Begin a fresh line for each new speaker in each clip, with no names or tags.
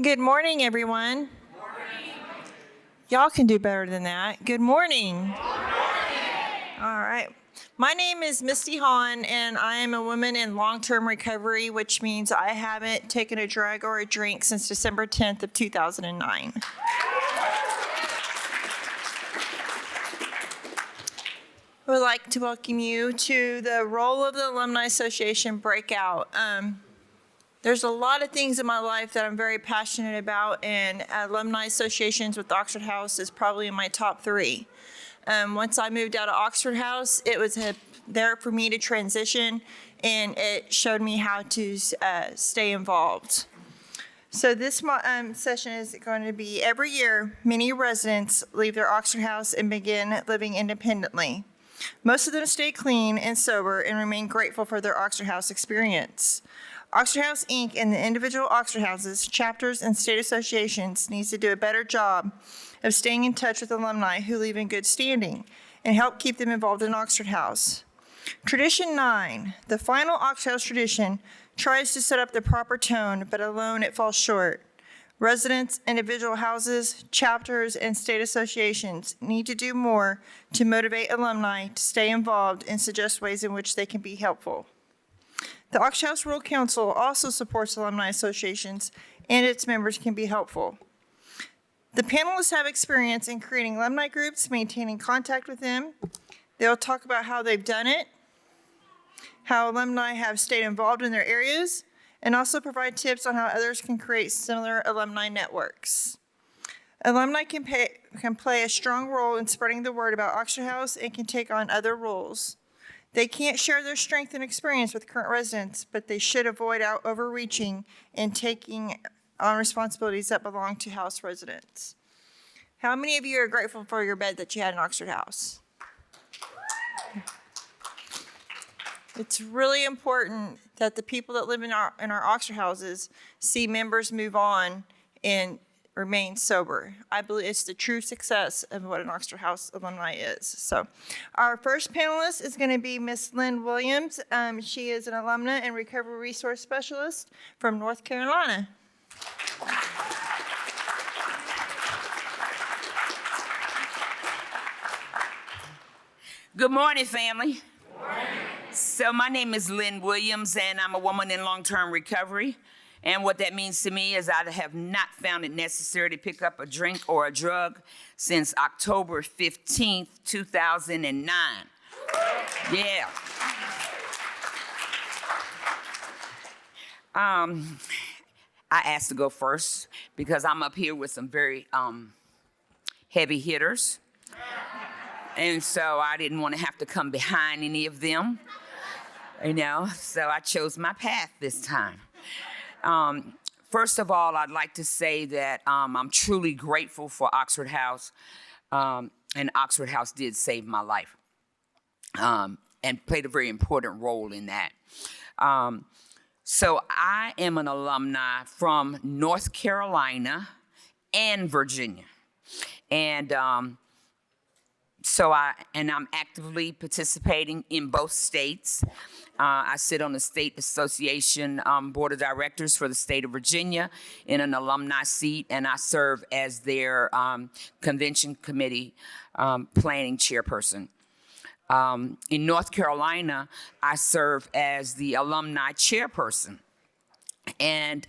Good morning, everyone.
Good morning.
Y'all can do better than that. Good morning.
Good morning.
All right. My name is Misty Hahn, and I am a woman in long-term recovery, which means I haven't taken a drug or a drink since December 10th of 2009. I would like to welcome you to the Role of the Alumni Association breakout. There's a lot of things in my life that I'm very passionate about, and alumni associations with Oxford House is probably in my top 3. Once I moved out of Oxford House, it was there for me to transition, and it showed me how to stay involved. So this session is going to be every year, many residents leave their Oxford House and begin living independently. Most of them stay clean and sober and remain grateful for their Oxford House experience. Oxford House, Inc. and the individual Oxford Houses, chapters, and state associations needs to do a better job of staying in touch with alumni who leave in good standing and help keep them involved in Oxford House. Tradition 9, the final Oxford House tradition, tries to set up the proper tone, but alone it falls short. Residents, individual houses, chapters, and state associations need to do more to motivate alumni to stay involved and suggest ways in which they can be helpful. The Oxford House Rural Council also supports alumni associations, and its members can be helpful. The panelists have experience in creating alumni groups, maintaining contact with them. They'll talk about how they've done it, how alumni have stayed involved in their areas, and also provide tips on how others can create similar alumni networks. Alumni can play a strong role in spreading the word about Oxford House and can take on other roles. They can't share their strength and experience with current residents, but they should avoid overreaching and taking on responsibilities that belong to house residents. How many of you are grateful for your bed that you had in Oxford House? It's really important that the people that live in our Oxford houses see members move on and remain sober. I believe it's the true success of what an Oxford House alumni is. So our first panelist is going to be Miss Lynn Williams. She is an alumna and recovery resource specialist from North Carolina.
Good morning, family.
Good morning.
So my name is Lynn Williams, and I'm a woman in long-term recovery. And what that means to me is I have not found it necessary to pick up a drink or a drug since October 15th, 2009. Yeah. I asked to go first because I'm up here with some very heavy hitters. And so I didn't want to have to come behind any of them, so I chose my path this time. First of all, I'd like to say that I'm truly grateful for Oxford House, and Oxford House did save my life and played a very important role in that. So I am an alumni from North Carolina and Virginia, and I'm actively participating in both states. I sit on the State Association Board of Directors for the state of Virginia in an alumni seat, and I serve as their convention committee planning chairperson. In North Carolina, I serve as the alumni chairperson. And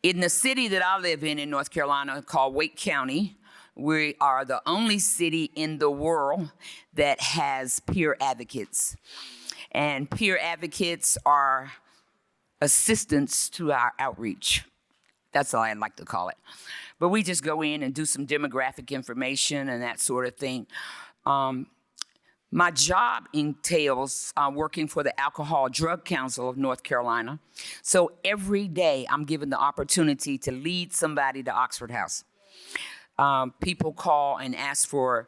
in the city that I live in North Carolina, called Wake County, we are the only city in the world that has peer advocates. And peer advocates are assistants to our outreach. That's all I'd like to call it. But we just go in and do some demographic information and that sort of thing. My job entails working for the Alcohol Drug Council of North Carolina. So every day I'm given the opportunity to lead somebody to Oxford House. People call and ask for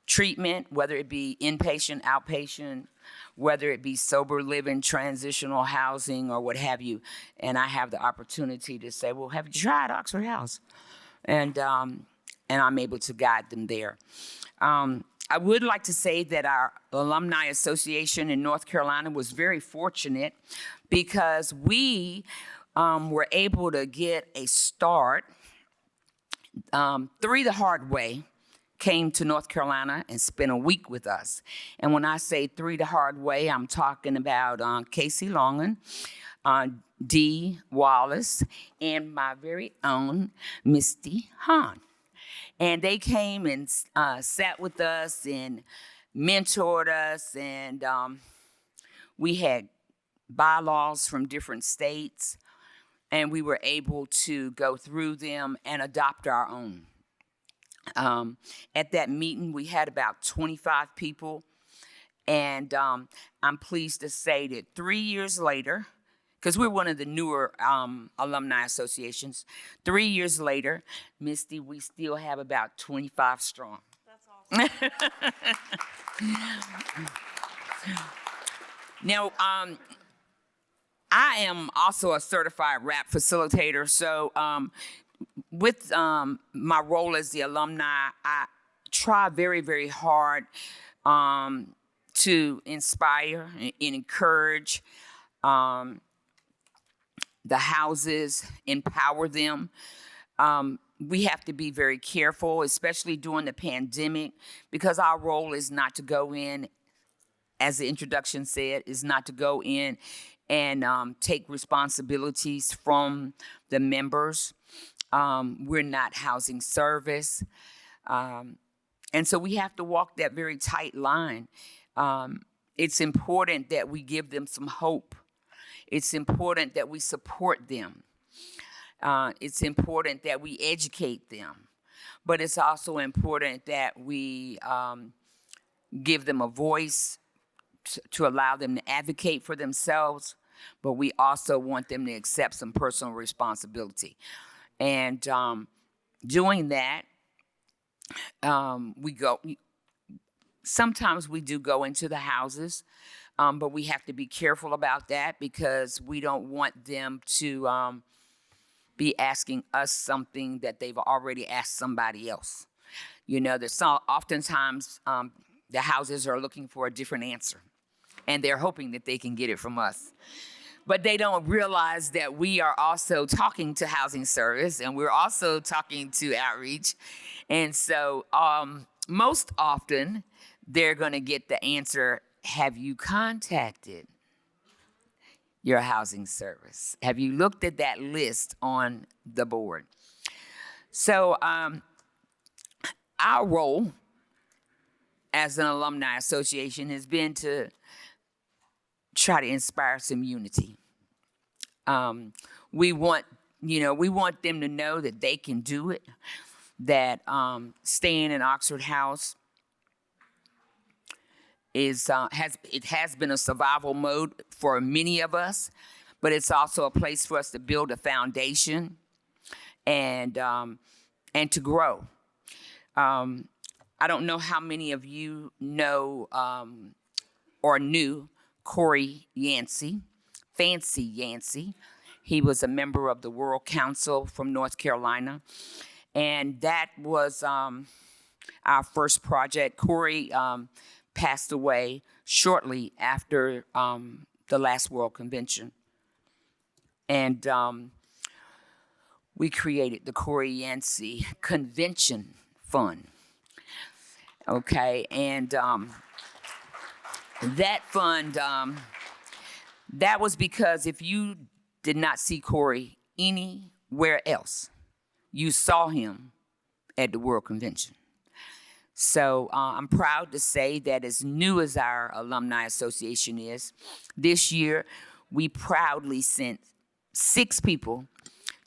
treatment, whether it be inpatient, outpatient, whether it be sober living, transitional housing, or what have you. And I have the opportunity to say, well, have you tried Oxford House? And I'm able to guide them there. I would like to say that our Alumni Association in North Carolina was very fortunate because we were able to get a start. Three the hard way came to North Carolina and spent a week with us. And when I say three the hard way, I'm talking about Casey Longan, Dee Wallace, and my very own Misty Hahn. And they came and sat with us and mentored us, and we had bylaws from different states, and we were able to go through them and adopt our own. At that meeting, we had about 25 people, and I'm pleased to say that 3 years later, because we're one of the newer alumni associations, 3 years later, Misty, we still have about 25 strong.
That's awesome.
Now, I am also a certified rap facilitator, so with my role as the alumni, I try very, very hard to inspire and encourage the houses, empower them. We have to be very careful, especially during the pandemic, because our role is not to go in, as the introduction said, is not to go in and take responsibilities from the members. We're not housing service. And so we have to walk that very tight line. It's important that we give them some hope. It's important that we support them. It's important that we educate them. But it's also important that we give them a voice to allow them to advocate for themselves, but we also want them to accept some personal responsibility. And doing that, sometimes we do go into the houses, but we have to be careful about that because we don't want them to be asking us something that they've already asked somebody else. You know, there's oftentimes the houses are looking for a different answer, and they're hoping that they can get it from us. But they don't realize that we are also talking to housing service, and we're also talking to outreach. And so most often, they're going to get the answer, have you contacted your housing service? Have you looked at that list on the board? So our role as an alumni association has been to try to inspire some unity. We want them to know that they can do it, that staying in Oxford House has been a survival mode for many of us, but it's also a place for us to build a foundation and to grow. I don't know how many of you know or knew Corey Yancey, Fancy Yancey. He was a member of the World Council from North Carolina, and that was our first project. Corey passed away shortly after the last World Convention, and we created the Corey Yancey Convention Fund. Okay, and that fund, that was because if you did not see Corey anywhere else, you saw him at the World Convention. So I'm proud to say that as new as our Alumni Association is, this year we proudly sent 6 people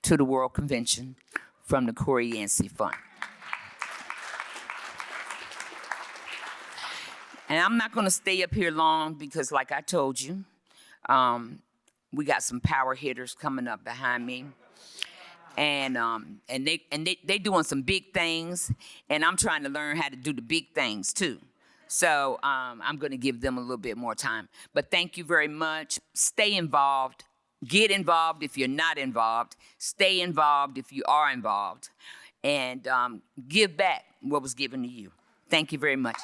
to the World Convention from the Corey Yancey Fund. And I'm not going to stay up here long because, like I told you, we got some power hitters coming up behind me, and they doing some big things, and I'm trying to learn how to do the big things too. So I'm going to give them a little bit more time. But thank you very much. Stay involved. Get involved if you're not involved. Stay involved if you are involved, and give back what was given to you. Thank you very much.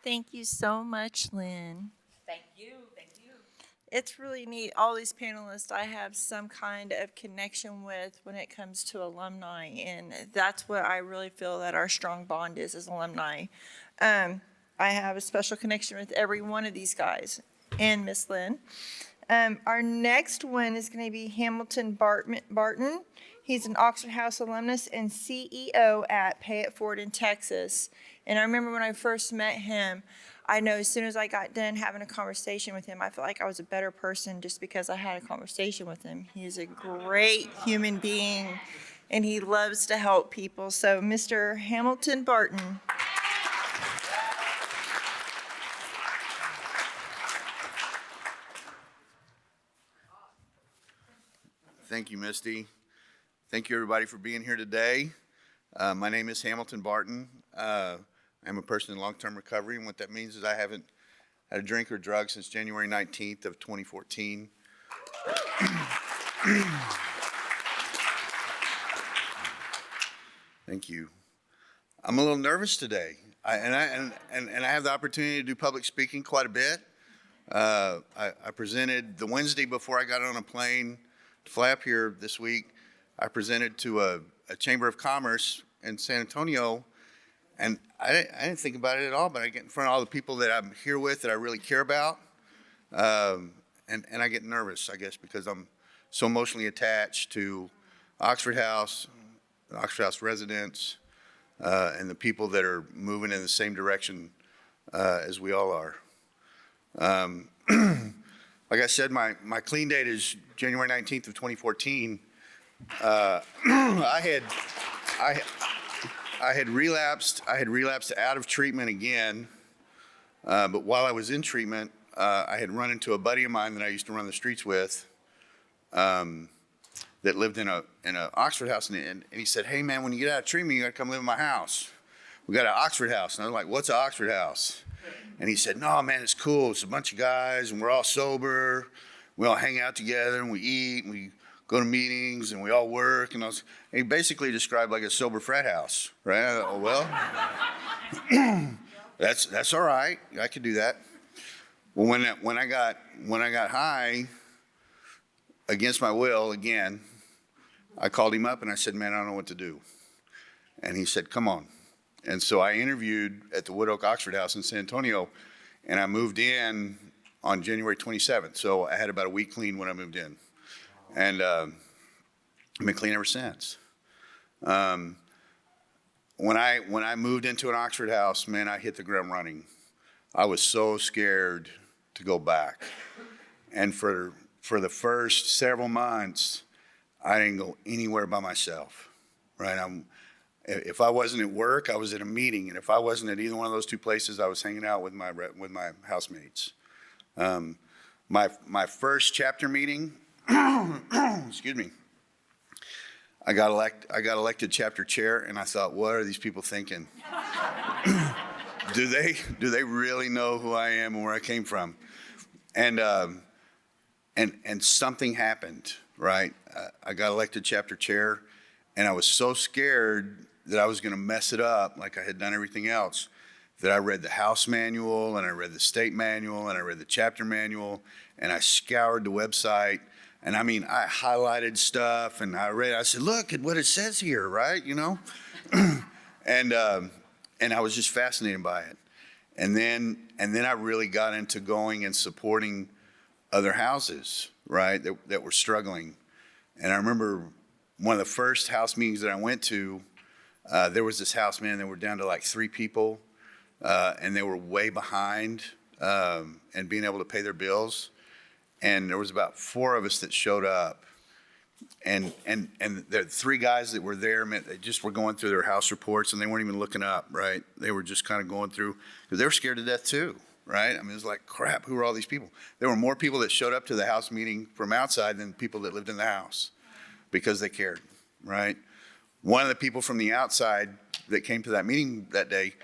Thank you so much, Lynn.
Thank you. Thank you.
It's really neat. All these panelists I have some kind of connection with when it comes to alumni, and that's what I really feel that our strong bond is as alumni. I have a special connection with every one of these guys and Miss Lynn. Our next one is going to be Hamilton Barton. He's an Oxford House alumnus and CEO at Pay It Forward in Texas. And I remember when I first met him, I know as soon as I got done having a conversation with him, I felt like I was a better person just because I had a conversation with him. He is a great human being, and he loves to help people. So, Mr. Hamilton Barton.
Thank you, Misty. Thank you, everybody, for being here today. My name is Hamilton Barton. I'm a person in long-term recovery, and what that means is I haven't had a drink or drug since January 19th of 2014. Thank you. I'm a little nervous today, I have the opportunity to do public speaking quite a bit. I presented the Wednesday before I got on a plane to fly up here this week. I presented to a Chamber of Commerce in San Antonio, and I didn't think about it at all, but I get in front of all the people that I'm here with that I really care about, and I get nervous, I guess, because I'm so emotionally attached to Oxford House, the Oxford House residents, and the people that are moving in the same direction as we all are. Like I said, my clean date is January 19th of 2014. I had relapsed out of treatment again, but while I was in treatment, I had run into a buddy of mine that I used to run the streets with, that lived in a Oxford House, and he said, "Hey man, when you get out of treatment, you gotta come live in my house. We got an Oxford House." And I was like, "What's an Oxford House?" And he said, "No man, it's cool. It's a bunch of guys, and we're all sober. We all hang out together, and we eat, and we go to meetings, and we all work." And he basically described like a sober frat house, right? I thought, well, that's all right. I could do that. Well, when I got high, against my will again, I called him up and I said, "Man, I don't know what to do." And he said, "Come on." And so I interviewed at the Wood Oak Oxford House in San Antonio, and I moved in on January 27th. So I had about a week clean when I moved in. And I've been clean ever since. When I moved into an Oxford House, man, I hit the ground running. I was so scared to go back. And for the first several months, I didn't go anywhere by myself, right? If I wasn't at work, I was at a meeting, and if I wasn't at either one of those two places, I was hanging out with my housemates. My first chapter meeting, excuse me, I got elected chapter chair, and I thought, what are these people thinking? Do they really know who I am and where I came from? And something happened, right? I got elected chapter chair, and I was so scared that I was going to mess it up like I had done everything else, that I read the house manual, and I read the state manual, and I read the chapter manual, and I scoured the website, and I mean, I highlighted stuff, and I said, look at what it says here, right? You know? And I was just fascinated by it. And then I really got into going and supporting other houses, right, that were struggling. And I remember one of the first house meetings that I went to, there was this house, man, they were down to like 3 people, and they were way behind and being able to pay their bills. And there was about 4 of us that showed up. And the 3 guys that were there, man, they just were going through their house reports, and they weren't even looking up, right? They were just kind of going through, because they were scared to death too, right? I mean, it was like, crap, who are all these people? There were more people that showed up to the house meeting from outside than people that lived in the house, because they cared, right? One of the people from the outside that came to that meeting that day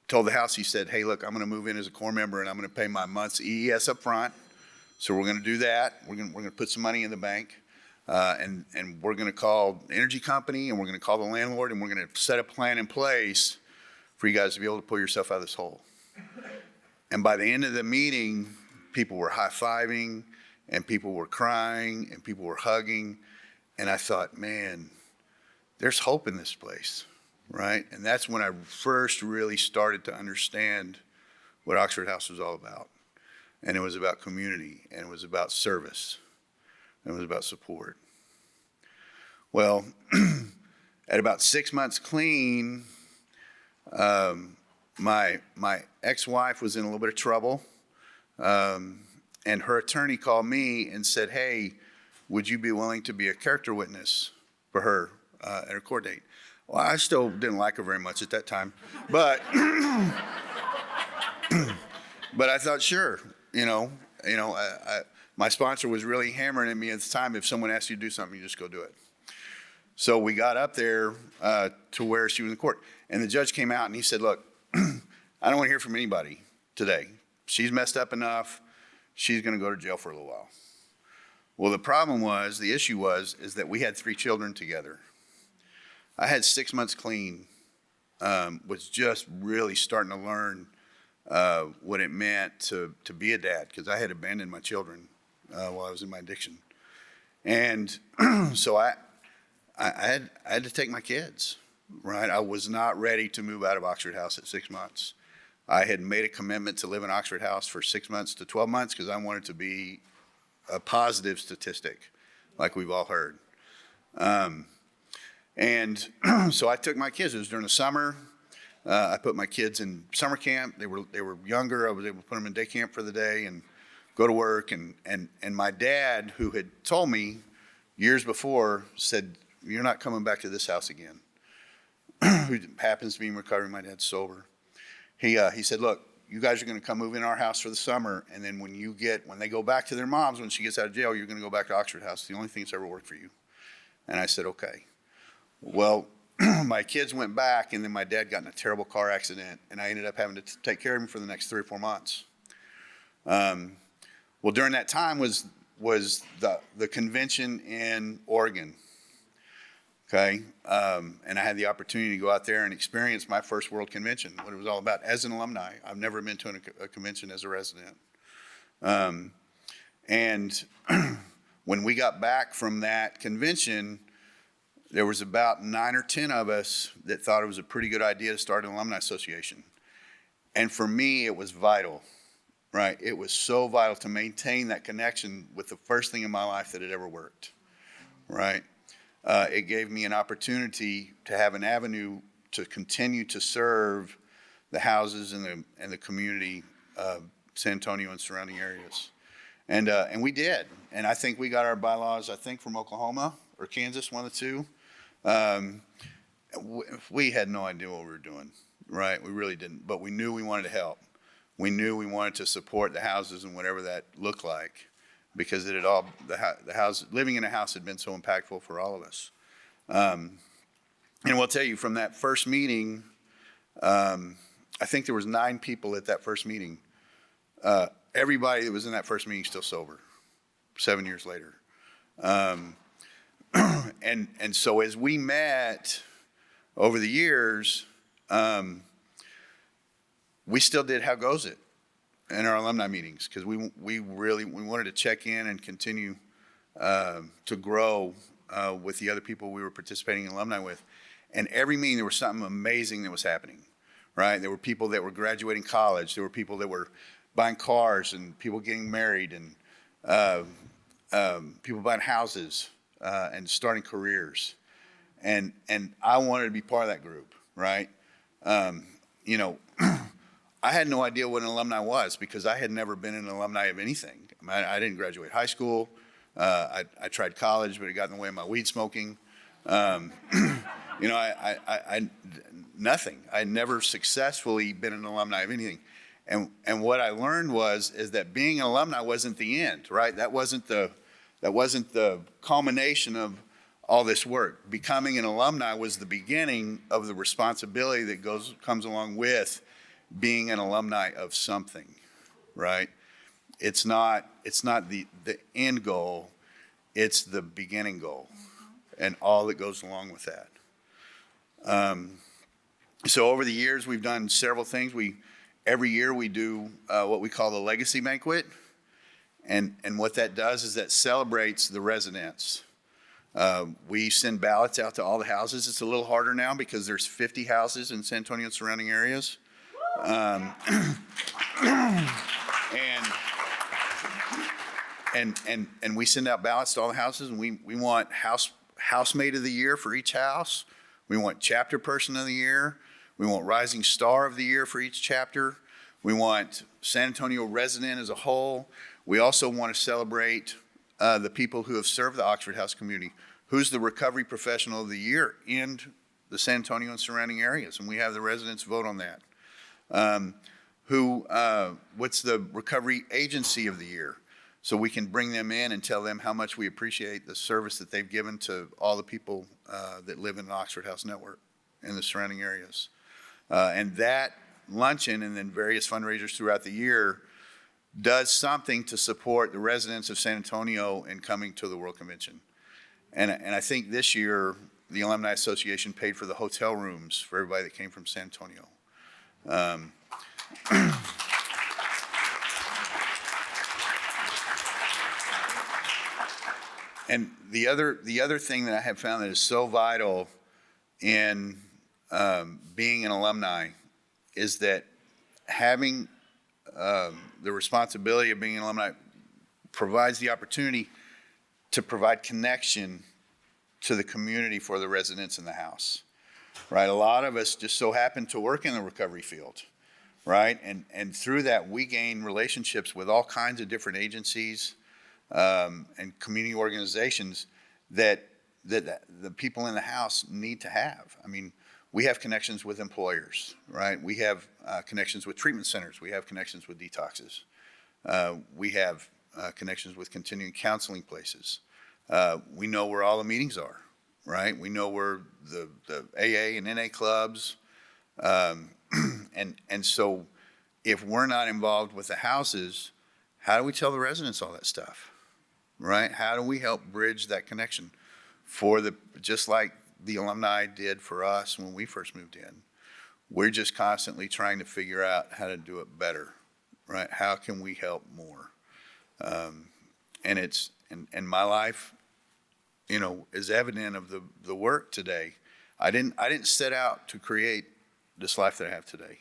told the house, he said, "Hey, look, I'm going to move in as a core member, and I'm going to pay my month's EES up front. So we're going to do that. We're going to put some money in the bank, and we're going to call the energy company, and we're going to call the landlord, and we're going to set a plan in place for you guys to be able to pull yourself out of this hole. And by the end of the meeting, people were high-fiving, and people were crying, and people were hugging. And I thought, man, there's hope in this place, right? And that's when I first really started to understand what Oxford House was all about. And it was about community, and it was about service, and it was about support. Well, at about 6 months clean, my ex-wife was in a little bit of trouble, and her attorney called me and said, hey, would you be willing to be a character witness for her at her court date? Well, I still didn't like her very much at that time, but but I thought, sure, my sponsor was really hammering at me at the time. If someone asked you to do something, you just go do it. So we got up there to where she was in court, and the judge came out and he said, look, I don't want to hear from anybody today. She's messed up enough. She's going to go to jail for a little while. Well, the issue is that we had 3 children together. I had 6 months clean, was just really starting to learn what it meant to be a dad, because I had abandoned my children while I was in my addiction. And so I had to take my kids, right? I was not ready to move out of Oxford House at 6 months. I had made a commitment to live in Oxford House for 6 months to 12 months because I wanted to be a positive statistic, like we've all heard. And so I took my kids. It was during the summer. I put my kids in summer camp. They were younger. I was able to put them in day camp for the day and go to work. And my dad, who had told me years before, said, you're not coming back to this house again. Who happens to be in recovery. My dad's sober. He said, look, you guys are going to come move in our house for the summer, and then when they go back to their moms, when she gets out of jail, you're going to go back to Oxford House. It's the only thing that's ever worked for you. And I said, okay. Well, my kids went back, and then my dad got in a terrible car accident, and I ended up having to take care of him for the next 3 or 4 months. Well, during that time was the convention in Oregon. Okay, and I had the opportunity to go out there and experience my first World Convention, what it was all about as an alumni. I've never been to a convention as a resident. And when we got back from that convention, there was about 9 or 10 of us that thought it was a pretty good idea to start an alumni association. And for me, it was vital, right? It was so vital to maintain that connection with the first thing in my life that had ever worked, right? It gave me an opportunity to have an avenue to continue to serve the houses and the community, San Antonio and surrounding areas. And we did. And I think we got our bylaws, from Oklahoma or Kansas, one of the two. We had no idea what we were doing, right? We really didn't. But we knew we wanted to help. We knew we wanted to support the houses and whatever that looked like, because the house, living in a house had been so impactful for all of us. And we'll tell you, from that first meeting, I think there was 9 people at that first meeting. Everybody that was in that first meeting is still sober, 7 years later. And so as we met over the years, we still did How Goes It in our alumni meetings, because we wanted to check in and continue to grow with the other people we were participating in alumni with. And every meeting there was something amazing that was happening, right? There were people that were graduating college. There were people that were buying cars, and people getting married, and people buying houses and starting careers. And I wanted to be part of that group, right? I had no idea what an alumni was, because I had never been an alumni of anything. I didn't graduate high school. I tried college, but it got in the way of my weed smoking. Nothing. I had never successfully been an alumni of anything. And what I learned is that being an alumni wasn't the end, right? That wasn't the culmination of all this work. Becoming an alumni was the beginning of the responsibility that comes along with being an alumni of something, right? It's not the end goal, it's the beginning goal, and all that goes along with that. So over the years, we've done several things. Every year we do what we call the Legacy Banquet. And what that does is that celebrates the residents. We send ballots out to all the houses. It's a little harder now because there's 50 houses in San Antonio and surrounding areas. And we send out ballots to all the houses, and we want housemate of the year for each house. We want chapter person of the year. We want rising star of the year for each chapter. We want San Antonio resident as a whole. We also want to celebrate the people who have served the Oxford House community. Who's the recovery professional of the year in the San Antonio and surrounding areas? And we have the residents vote on that. What's the recovery agency of the year? So we can bring them in and tell them how much we appreciate the service that they've given to all the people that live in the Oxford House network in the surrounding areas. And that luncheon and then various fundraisers throughout the year does something to support the residents of San Antonio in coming to the World Convention. And I think this year, the Alumni Association paid for the hotel rooms for everybody that came from San Antonio. And the other thing that I have found that is so vital in being an alumni is that having the responsibility of being an alumni provides the opportunity to provide connection to the community for the residents in the house, right? A lot of us just so happen to work in the recovery field, right? And through that, we gain relationships with all kinds of different agencies and community organizations that the people in the house need to have. I mean, we have connections with employers, right? We have connections with treatment centers. We have connections with detoxes. We have connections with continuing counseling places. We know where all the meetings are, right? We know where the AA and NA clubs. And so if we're not involved with the houses, how do we tell the residents all that stuff, right? How do we help bridge that connection just like the alumni did for us when we first moved in? We're just constantly trying to figure out how to do it better, right? How can we help more? And my life, is evident of the work today. I didn't set out to create this life that I have today.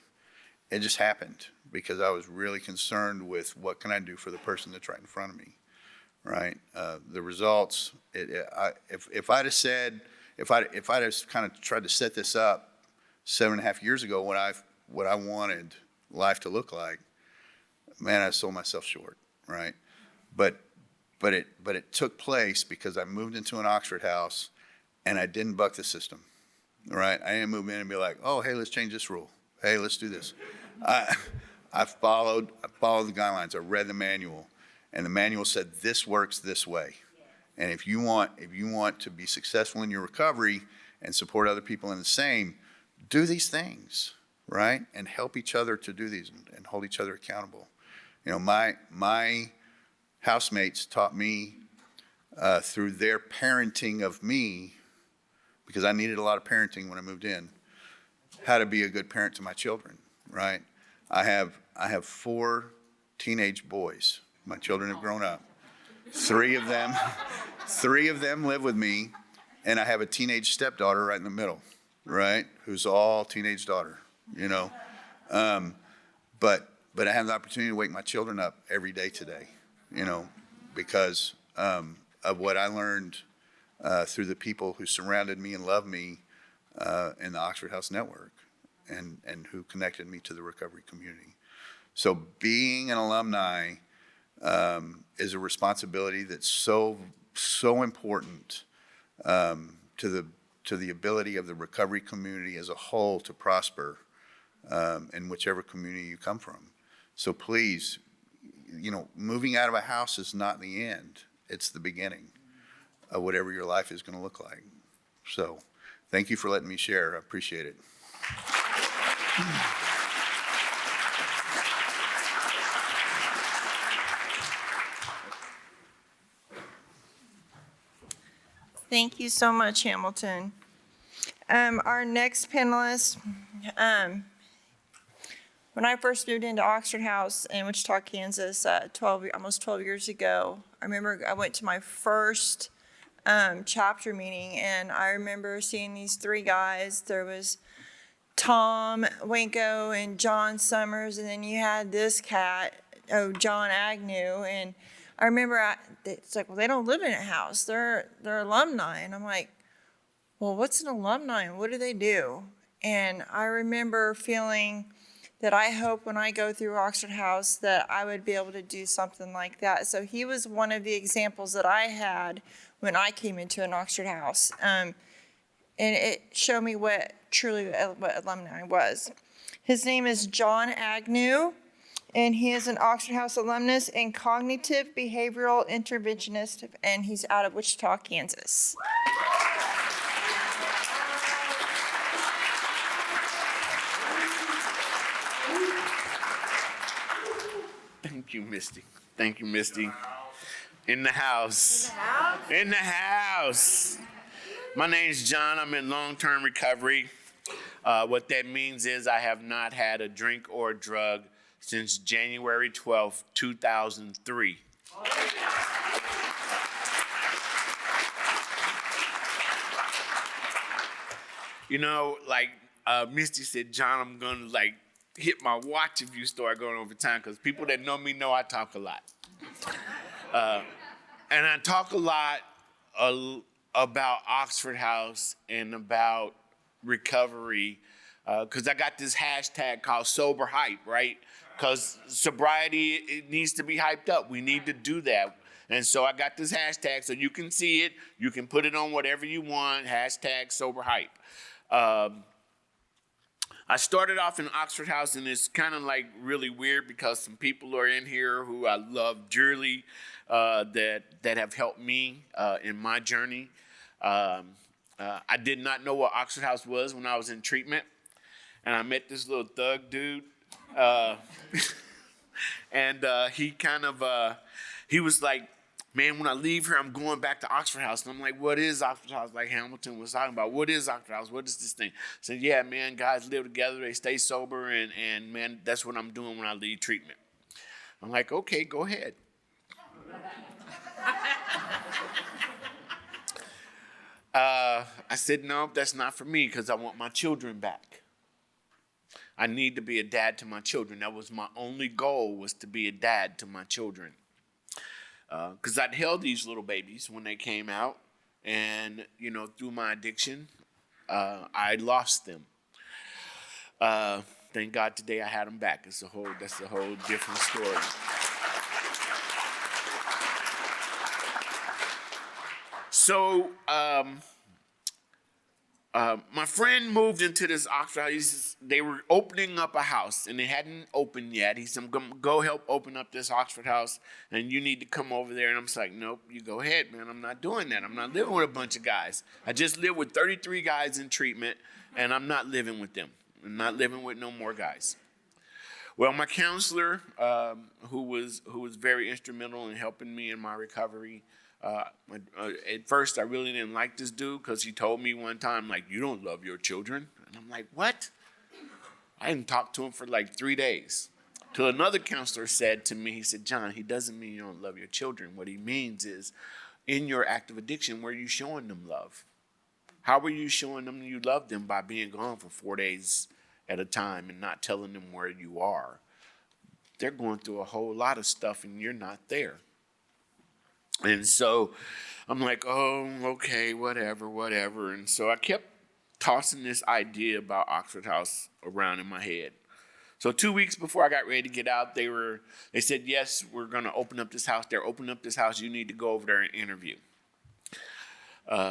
It just happened because I was really concerned with what can I do for the person that's right in front of me, right? The results. If I'd have kind of tried to set this up 7.5 years ago, what I wanted life to look like, man, I sold myself short, right? But it took place because I moved into an Oxford house and I didn't buck the system, right? I didn't move in and be like, oh, hey, let's change this rule. Hey, let's do this. I followed the guidelines. I read the manual, and the manual said this works this way. And if you want to be successful in your recovery and support other people in the same, do these things, right? And help each other to do these and hold each other accountable. My housemates taught me through their parenting of me, because I needed a lot of parenting when I moved in, how to be a good parent to my children, right? I have 4 teenage boys. My children have grown up. 3 of them live with me, and I have a teenage stepdaughter right in the middle, right? Who's all teenage daughter, But I have the opportunity to wake my children up every day today, because of what I learned through the people who surrounded me and loved me in the Oxford House Network and who connected me to the recovery community. So being an alumni is a responsibility that's so important to the ability of the recovery community as a whole to prosper in whichever community you come from. So please, moving out of a house is not the end. It's the beginning of whatever your life is going to look like. So thank you for letting me share. I appreciate it.
Thank you so much, Hamilton. Our next panelist When I first moved into Oxford House in Wichita, Kansas, almost 12 years ago, I remember I went to my first chapter meeting, and I remember seeing these three guys. There was Tom Winko and John Summers, and then you had this cat, John Agnew. And I remember it's like, well, they don't live in a house. They're alumni. And I'm like, well, what's an alumni and what do they do? And I remember feeling that I hope when I go through Oxford House that I would be able to do something like that. So he was one of the examples that I had when I came into an Oxford House. And it showed me what alumni was. His name is John Agnew, and he is an Oxford House alumnus and cognitive behavioral interventionist, and he's out of Wichita, Kansas.
Thank you, Misty. Thank you, Misty. In the house. In the house. My name's John. I'm in long-term recovery. What that means is I have not had a drink or a drug since January 12th, 2003. You know, like Misty said, John, I'm going to hit my watch if you start going over time, because people that know me know I talk a lot. And I talk a lot about Oxford House and about recovery, because I got this hashtag called Sober Hype, right? Because sobriety, it needs to be hyped up. We need to do that. And so I got this hashtag so you can see it. You can put it on whatever you want, hashtag Sober Hype. I started off in Oxford House, and it's kind of really weird because some people are in here who I love dearly that have helped me in my journey. I did not know what Oxford House was when I was in treatment, and I met this little thug dude, and he was like, man, when I leave here, I'm going back to Oxford House. And I'm like, what is Oxford House? Like Hamilton was talking about, what is Oxford House? What is this thing? I said, yeah, man, guys live together. They stay sober. And man, that's what I'm doing when I leave treatment. I'm like, okay, go ahead. I said, no, that's not for me, because I want my children back. I need to be a dad to my children. That was my only goal, was to be a dad to my children. Because I'd held these little babies when they came out, and, through my addiction, I lost them. Thank God today I had them back. That's a whole different story. So, my friend moved into this Oxford House. They were opening up a house, and they hadn't opened yet. He said, I'm going to go help open up this Oxford House, and you need to come over there. And I'm just like, nope, you go ahead, man. I'm not doing that. I'm not living with a bunch of guys. I just lived with 33 guys in treatment, and I'm not living with them. I'm not living with no more guys. Well, my counselor, who was very instrumental in helping me in my recovery, at first, I really didn't like this dude because he told me one time, you don't love your children. And I'm like, what? I didn't talk to him for 3 days. Till another counselor said to me, he said, John, he doesn't mean you don't love your children. What he means is, in your active addiction, were you showing them love? How were you showing them you love them? By being gone for 4 days at a time and not telling them where you are. They're going through a whole lot of stuff and you're not there. And so I'm like, oh, okay, whatever. And so I kept tossing this idea about Oxford House around in my head. So 2 weeks before I got ready to get out, they said, yes, we're going to open up this house. They're opening up this house. You need to go over there and interview.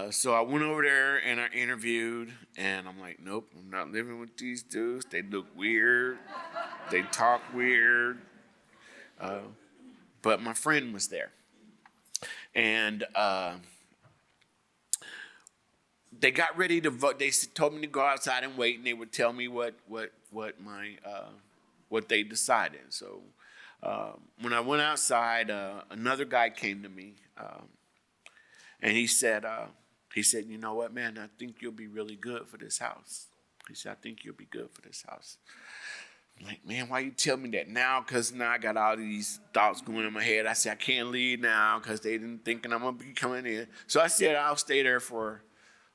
So I went over there and I interviewed, and I'm like, nope, I'm not living with these dudes. They look weird. They talk weird. But my friend was there. And they got ready to vote. They told me to go outside and wait, and they would tell me what they decided. So when I went outside, another guy came to me, and he said, you know what, man, I think you'll be really good for this house. He said, I think you'll be good for this house. I'm like, man, why you tell me that now? Because now I got all these thoughts going in my head. I said, I can't leave now because they didn't thinking I'm going to be coming in. So I said, I'll stay there for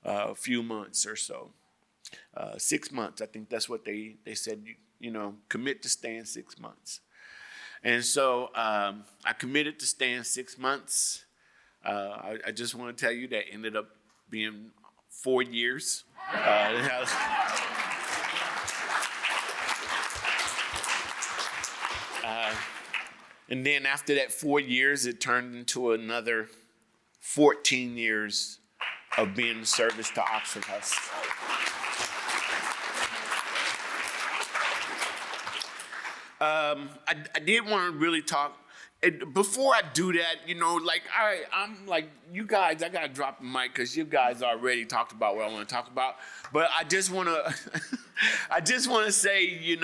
a few months or so. 6 months, I think that's what they said, commit to staying 6 months. And so I committed to staying 6 months. I just want to tell you that ended up being 4 years. And then after that 4 years, it turned into another 14 years of being in service to Oxford House. I did want to really talk. Before I do that, I'm like, you guys, I got to drop the mic because you guys already talked about what I want to talk about. But I just want to say,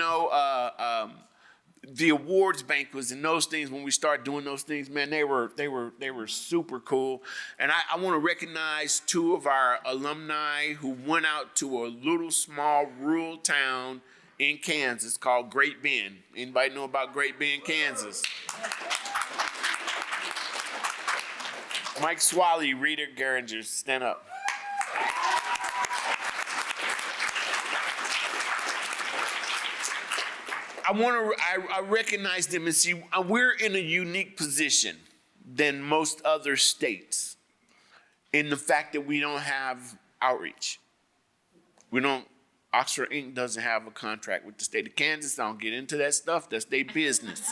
the awards banquets and those things, when we start doing those things, man, they were super cool. And I want to recognize 2 of our alumni who went out to a little small rural town in Kansas called Great Bend. Anybody know about Great Bend, Kansas? Mike Swally, Rita Geringer, stand up. I recognize them and see we're in a unique position than most other states in the fact that we don't have outreach. Oxford Inc. doesn't have a contract with the state of Kansas. I don't get into that stuff. That's their business.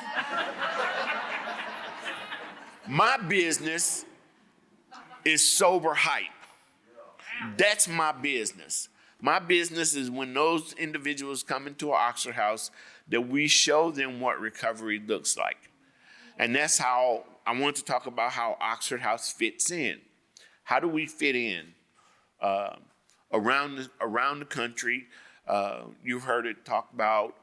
My business is sober hype. That's my business. My business is when those individuals come into an Oxford House, that we show them what recovery looks like. And that's how I want to talk about how Oxford House fits in. How do we fit in? Around the country, you've heard it talk about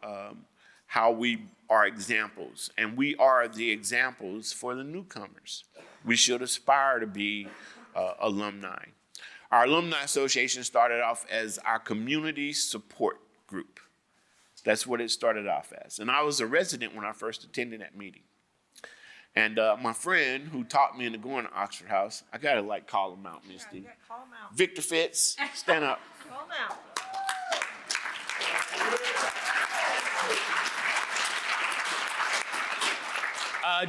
how we are examples, and we are the examples for the newcomers. We should aspire to be alumni. Our Alumni Association started off as our community support group. That's what it started off as. And I was a resident when I first attended that meeting. And my friend who taught me into going to Oxford House, I got to call him out, Misty.
Yeah, call him out.
Victor Fitz, stand up.
Call him out.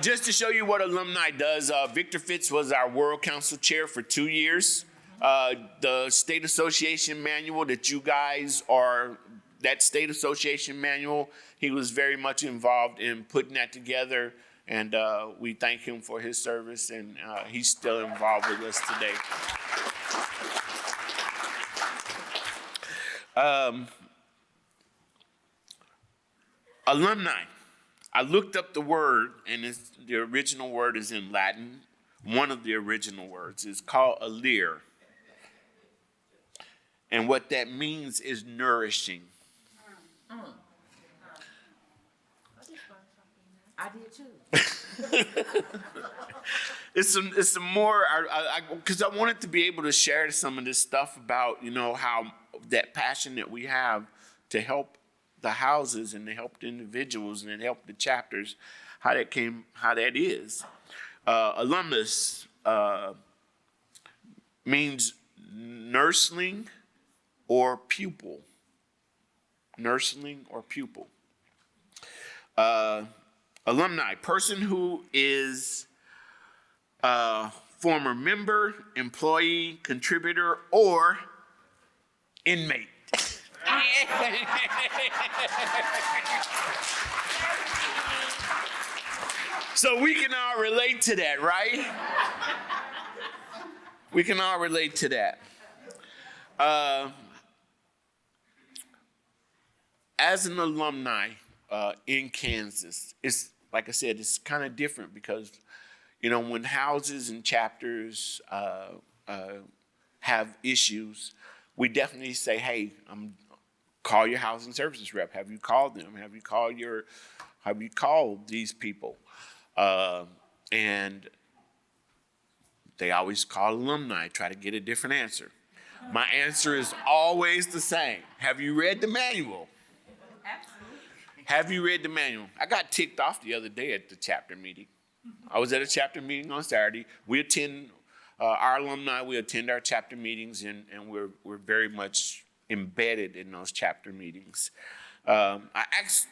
Just to show you what Alumni does, Victor Fitz was our World Council Chair for 2 years. The State Association manual that you guys are, that State Association manual, he was very much involved in putting that together. And we thank him for his service, and he's still involved with us today. Alumni. I looked up the word, and the original word is in Latin. One of the original words is called alere. And what that means is nourishing.
I did too.
It's some more, because I wanted to be able to share some of this stuff about, how that passion that we have to help the houses and to help the individuals and to help the chapters, how that is. Alumnus means nursling or pupil. Nursling or pupil. Alumni, person who is a former member, employee, contributor, or inmate. So we can all relate to that, right? We can all relate to that. As an alumni in Kansas, it's like I said, it's kind of different because, when houses and chapters have issues, we definitely say, hey, call your housing services rep. Have you called them? Have you called these people? And they always call alumni, try to get a different answer. My answer is always the same. Have you read the manual?
Absolutely.
Have you read the manual? I got ticked off the other day at the chapter meeting. I was at a chapter meeting on Saturday. We attend our alumni. We attend our chapter meetings, and we're very much embedded in those chapter meetings. I asked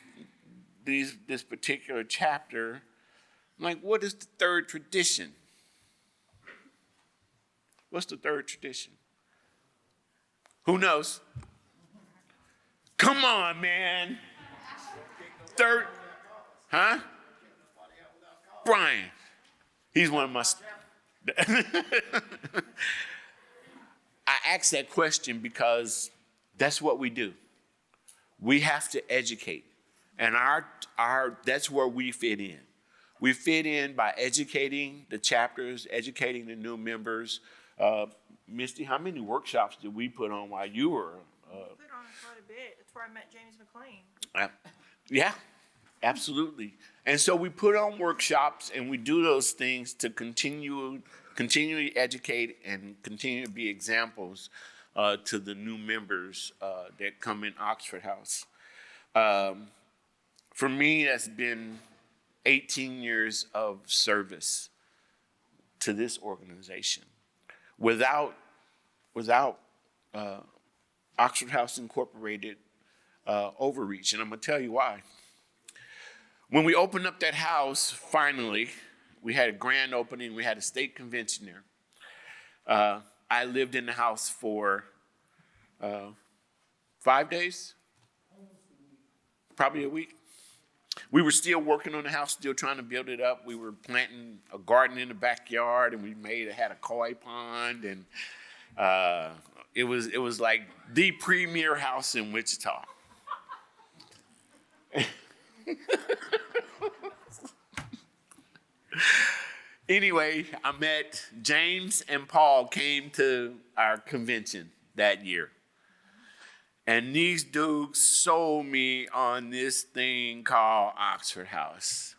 this particular chapter, I'm like, what is the third tradition? What's the third tradition? Who knows? Come on, man. Third, huh? Brian. He's one of my. I asked that question because that's what we do. We have to educate. And that's where we fit in. We fit in by educating the chapters, educating the new members. Misty, how many workshops did we put on while you were?
Put on quite a bit. That's where I met James McLean.
Yeah, absolutely. And so we put on workshops and we do those things to continually educate and continue to be examples to the new members that come in Oxford House. For me, that's been 18 years of service to this organization. Without Oxford House Incorporated overreach, and I'm going to tell you why. When we opened up that house, finally, we had a grand opening. We had a state convention there. I lived in the house for 5 days, probably a week. We were still working on the house, still trying to build it up. We were planting a garden in the backyard, and had a koi pond, and it was like the premier house in Wichita. Anyway, I met James and Paul came to our convention that year. And these dudes sold me on this thing called Oxford House.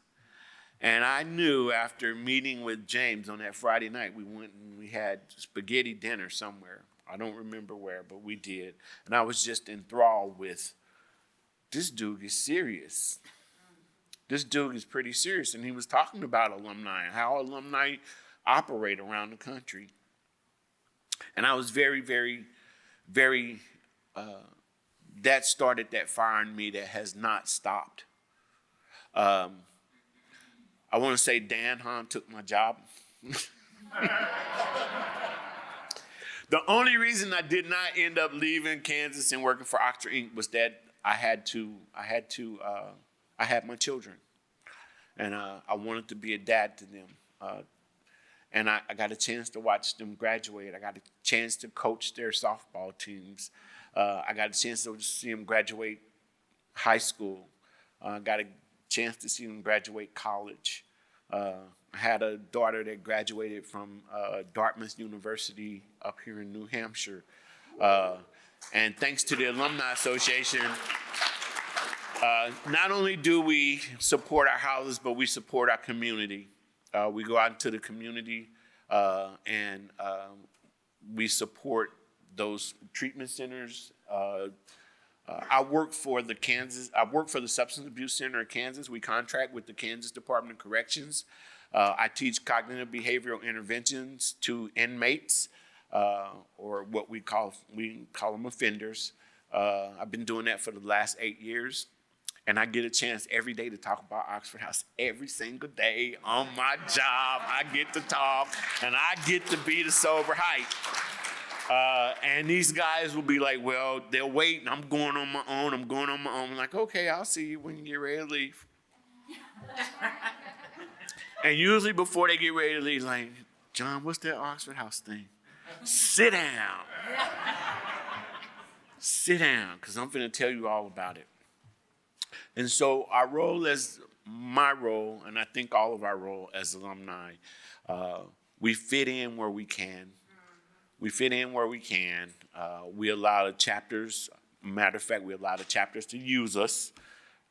And I knew after meeting with James on that Friday night, we went and we had spaghetti dinner somewhere. I don't remember where, but we did. And I was just enthralled with, this dude is serious. This dude is pretty serious. And he was talking about alumni and how alumni operate around the country. And I was very, very, very, that started that fire in me that has not stopped. I want to say Dan Hahn took my job. The only reason I did not end up leaving Kansas and working for Oxford Inc. was that I had my children, and I wanted to be a dad to them. And I got a chance to watch them graduate. I got a chance to coach their softball teams. I got a chance to see them graduate high school. I got a chance to see them graduate college. I had a daughter that graduated from Dartmouth University up here in New Hampshire. And thanks to the Alumni Association, not only do we support our houses, but we support our community. We go out into the community and we support those treatment centers. I work for the Substance Abuse Center in Kansas. We contract with the Kansas Department of Corrections. I teach cognitive behavioral interventions to inmates, or what we call them offenders. I've been doing that for the last 8 years. And I get a chance every day to talk about Oxford House. Every single day on my job, I get to talk, and I get to be the sober hype. And these guys will be like, well, they'll wait, and I'm going on my own. I'm like, okay, I'll see you when you get ready to leave. And usually before they get ready to leave, like, John, what's that Oxford House thing? Sit down. Sit down, because I'm going to tell you all about it. And so our role my role, and I think all of our role as alumni, we fit in where we can. We fit in where we can. We allow the chapters, matter of fact, we allow the chapters to use us.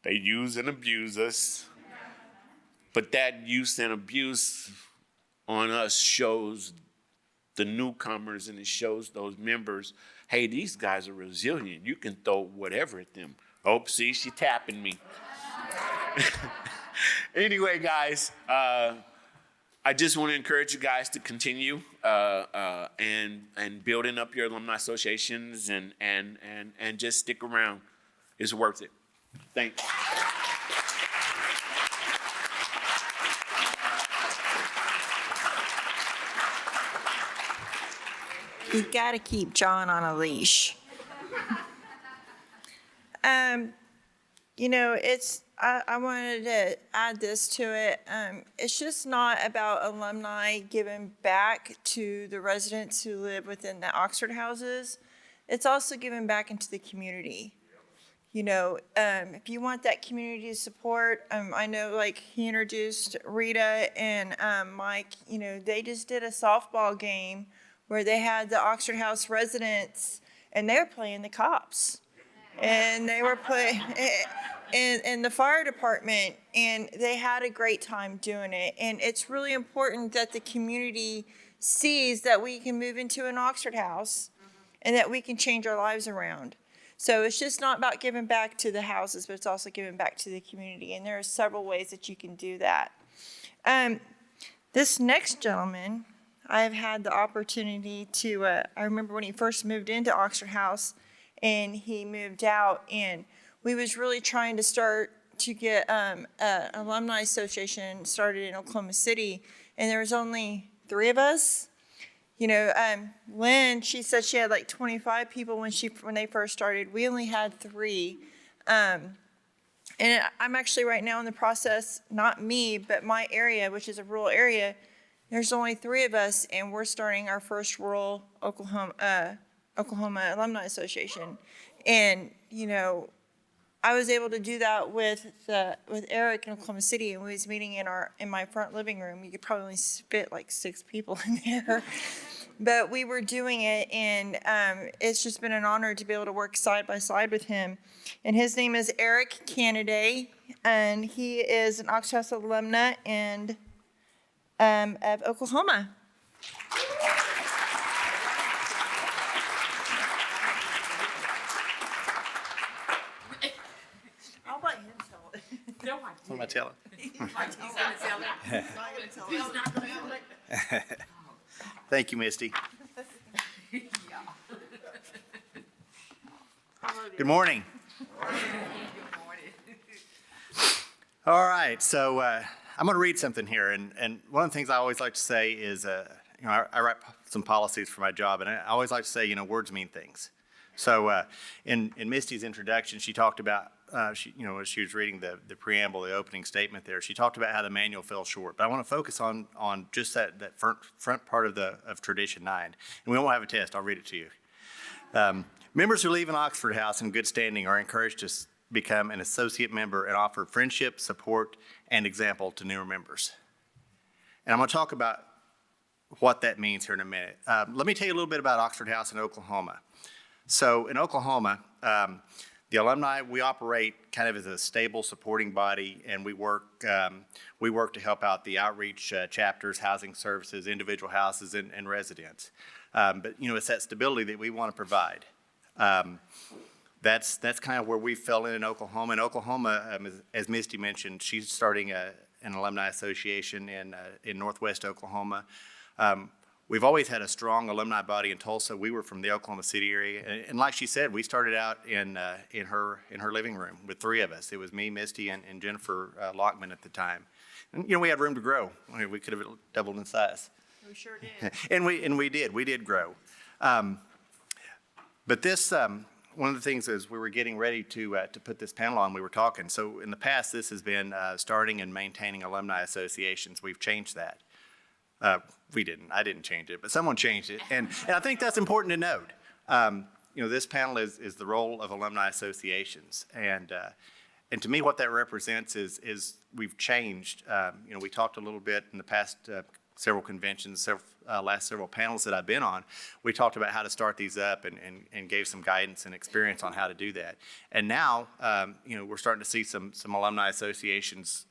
They use and abuse us. But that use and abuse on us shows the newcomers, and it shows those members, hey, these guys are resilient. You can throw whatever at them. Oh, see, she tapping me. Anyway, guys, I just want to encourage you guys to continue and building up your alumni associations and just stick around. It's worth it. Thanks.
You got to keep John on a leash. I wanted to add this to it. It's just not about alumni giving back to the residents who live within the Oxford houses. It's also giving back into the community. If you want that community support, I know like he introduced Rita and Mike, they just did a softball game where they had the Oxford House residents and they were playing the cops. And they were playing in the fire department, and they had a great time doing it. And it's really important that the community sees that we can move into an Oxford House and that we can change our lives around. So it's just not about giving back to the houses, but it's also giving back to the community. And there are several ways that you can do that. This next gentleman, I've had the opportunity to, I remember when he first moved into Oxford House and he moved out, and we was really trying to start to get an alumni association started in Oklahoma City, and there was only 3 of us. Lynn, she said she had like 25 people when they first started. We only had 3. And I'm actually right now in the process, not me, but my area, which is a rural area, there's only 3 of us, and we're starting our first rural Oklahoma Alumni Association. And, I was able to do that with Eric in Oklahoma City, and we was meeting in my front living room. You could probably only fit like 6 people in there. But we were doing it, and it's just been an honor to be able to work side by side with him. And his name is Eric Canady, and he is an Oxford House alumna and of Oklahoma. I'll let him tell it.
No, what am I telling?
He's going to tell it. He's not going to tell it.
Thank you, Misty. Good morning. All right, so I'm going to read something here, and one of the things I always like to say is, I write some policies for my job, and I always like to say, words mean things. So in Misty's introduction, she talked about, as she was reading the preamble, the opening statement there, she talked about how the manual fell short. But I want to focus on just that front part of Tradition 9. And we won't have a test. I'll read it to you. Members who leave an Oxford House in good standing are encouraged to become an associate member and offer friendship, support, and example to newer members. And I'm going to talk about what that means here in a minute. Let me tell you a little bit about Oxford House in Oklahoma. So in Oklahoma, the alumni, we operate kind of as a stable supporting body, and we work to help out the outreach chapters, housing services, individual houses, and residents. But it's that stability that we want to provide. That's kind of where we fell in Oklahoma. In Oklahoma, as Misty mentioned, she's starting an alumni association in Northwest Oklahoma. We've always had a strong alumni body in Tulsa. We were from the Oklahoma City area, and like she said, we started out in her living room with 3 of us. It was me, Misty, and Jennifer Lockman at the time. And we had room to grow. We could have doubled in size.
We sure did.
and we did grow. But this one of the things is we were getting ready to put this panel on. We were talking. So in the past, this has been starting and maintaining alumni associations. We've changed that. We didn't. I didn't change it, but someone changed it, and I think that's important to note. This panel is the role of alumni associations, and to me, what that represents is we've changed. We talked a little bit in the past several conventions, last several panels that I've been on. We talked about how to start these up and gave some guidance and experience on how to do that. And now, we're starting to see some alumni associations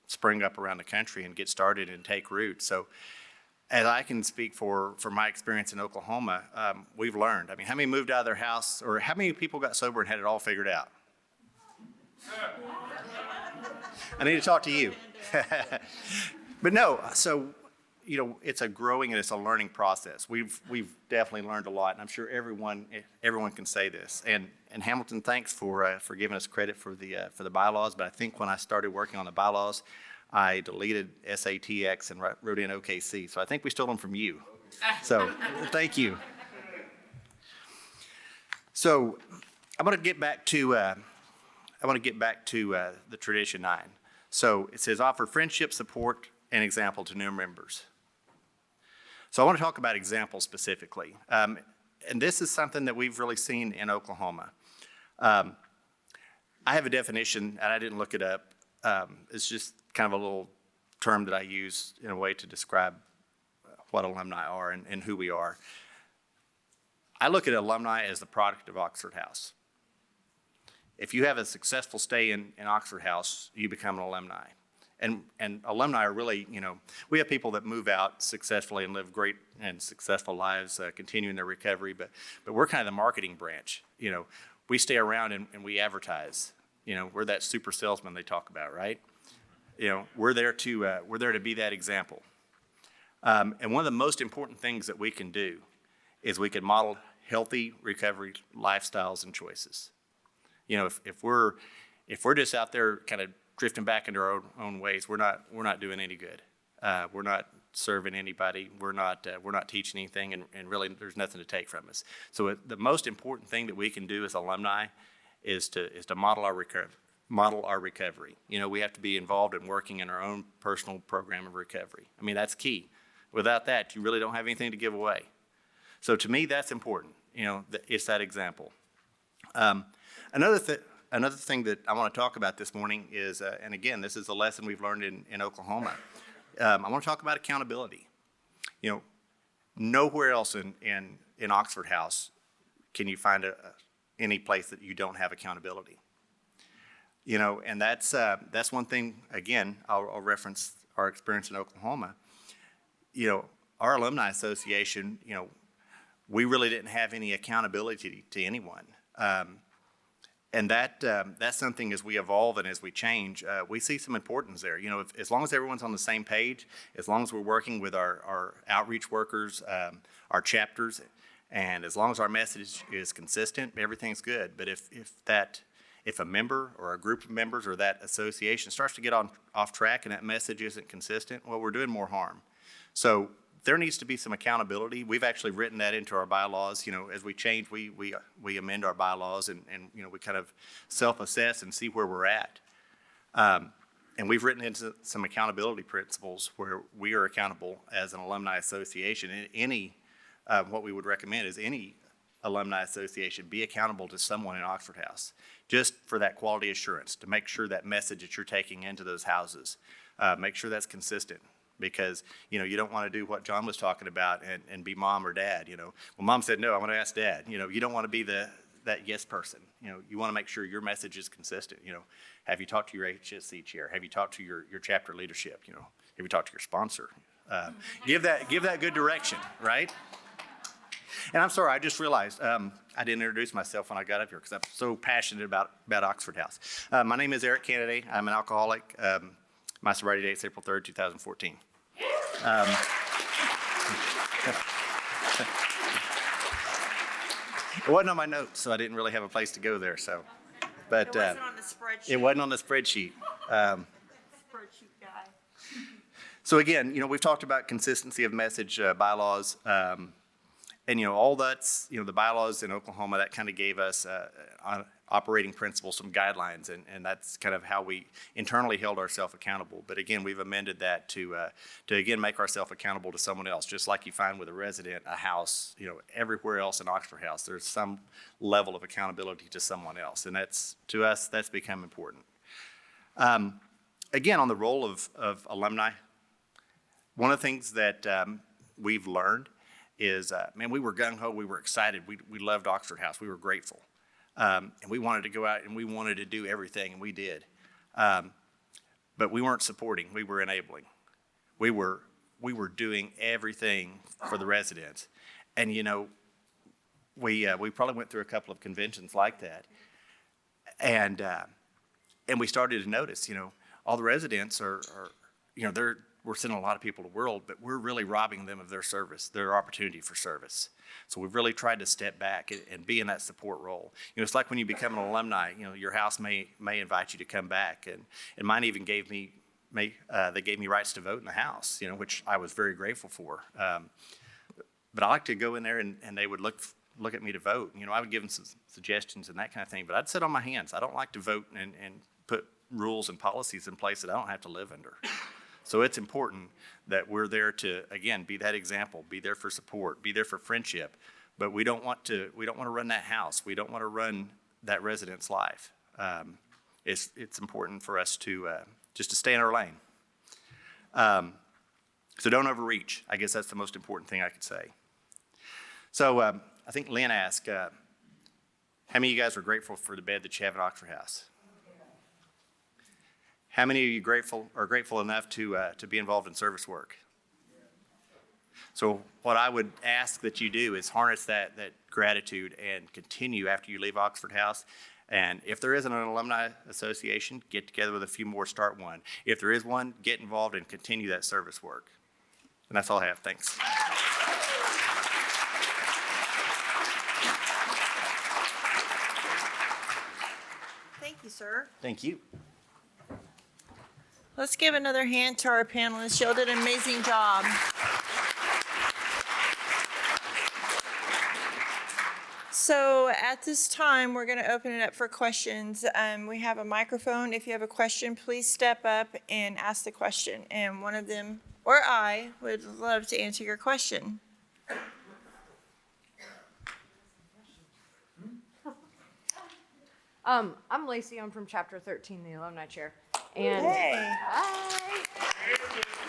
spring up around the country and get started and take root. So as I can speak for my experience in Oklahoma, we've learned. I mean, how many moved out of their house, or how many people got sober and had it all figured out? I need to talk to you. But no, so, it's a growing and it's a learning process. We've definitely learned a lot, and I'm sure everyone can say this. And Hamilton, thanks for giving us credit for the bylaws. But I think when I started working on the bylaws, I deleted SATX and wrote in OKC. So I think we stole them from you. So thank you. So I want to get back to the tradition 9. So it says offer friendship, support, and example to new members. So I want to talk about examples specifically. And this is something that we've really seen in Oklahoma. I have a definition, and I didn't look it up. It's just kind of a little term that I use in a way to describe what alumni are and who we are. I look at alumni as the product of Oxford House. If you have a successful stay in Oxford House, you become an alumni. And alumni are really, we have people that move out successfully and live great and successful lives, continuing their recovery, but we're kind of the marketing branch. We stay around and we advertise. We're that super salesman they talk about, right? We're there to be that example. And one of the most important things that we can do is we can model healthy recovery lifestyles and choices. If we're just out there kind of drifting back into our own ways, we're not doing any good. We're not serving anybody. We're not teaching anything, and really there's nothing to take from us. So the most important thing that we can do as alumni is to model our recovery. We have to be involved in working in our own personal program of recovery. I mean, that's key. Without that, you really don't have anything to give away. So to me, that's important. It's that example. Another thing that I want to talk about this morning is, and again, this is a lesson we've learned in Oklahoma. I want to talk about accountability. Nowhere else in Oxford House can you find any place that you don't have accountability. And that's one thing. Again, I'll reference our experience in Oklahoma. Our alumni association, we really didn't have any accountability to anyone. And that's something as we evolve and as we change, we see some importance there. As long as everyone's on the same page, as long as we're working with our outreach workers, our chapters, and as long as our message is consistent, everything's good. But if a member or a group of members or that association starts to get off track and that message isn't consistent, well, we're doing more harm. So there needs to be some accountability. We've actually written that into our bylaws. As we change, we amend our bylaws and we kind of self-assess and see where we're at. And we've written into some accountability principles where we are accountable as an alumni association. What we would recommend is any alumni association be accountable to someone in Oxford House, just for that quality assurance, to make sure that message that you're taking into those houses, make sure that's consistent. Because, you don't want to do what John was talking about and be mom or dad, Well, mom said, no, I want to ask dad. You don't want to be that yes person. You want to make sure your message is consistent. Have you talked to your HSC chair? Have you talked to your chapter leadership? Have you talked to your sponsor? Give that good direction, right? And I'm sorry, I just realized I didn't introduce myself when I got up here because I'm so passionate about Oxford House. My name is Eric Kennedy. I'm an alcoholic. My sobriety date is April 3rd, 2014. It wasn't on my notes, so I didn't really have a place to go there. But
It wasn't on the spreadsheet.
It wasn't on the spreadsheet.
Spreadsheet guy.
So again, we've talked about consistency of message, bylaws, and all that's the bylaws in Oklahoma that kind of gave us operating principles, some guidelines, and that's kind of how we internally held ourselves accountable. But again, we've amended that to again make ourselves accountable to someone else, just like you find with a resident, a house, everywhere else in Oxford House, there's some level of accountability to someone else, and that's become important. Again, on the role of alumni, one of the things that we've learned is, we were gung-ho, we were excited, we loved Oxford House, we were grateful. And we wanted to go out and we wanted to do everything, and we did. But we weren't supporting, we were enabling. We were we were doing everything for the residents. And, we probably went through a couple of conventions like that. And we started to notice, all the residents are we're sending a lot of people to the world, but we're really robbing them of their service, their opportunity for service. So we've really tried to step back and be in that support role. It's like when you become an alumni, your house may invite you to come back, and mine even gave me rights to vote in the house, which I was very grateful for. But I like to go in there and they would look at me to vote. I would give them some suggestions and that kind of thing, but I'd sit on my hands. I don't like to vote and put rules and policies in place that I don't have to live under. So it's important that we're there to, again, be that example, be there for support, be there for friendship, but we don't want to run that house. We don't want to run that resident's life. It's important for us to just to stay in our lane. So don't overreach. I guess that's the most important thing I could say. So I think Lynn asked, how many of you guys are grateful for the bed that you have in Oxford House? How many of you are grateful enough to be involved in service work? So what I would ask that you do is harness that gratitude and continue after you leave Oxford House. And if there isn't an alumni association, get together with a few more, start one. If there is one, get involved and continue that service work. And that's all I have. Thanks.
Thank you, sir.
Thank you.
Let's give another hand to our panelists. Y'all did an amazing job. So at this time, we're going to open it up for questions. We have a microphone. If you have a question, please step up and ask the question. And one of them, or I, would love to answer your question.
I'm Lacey. I'm from Chapter 13, the Alumni Chair. And
Hey.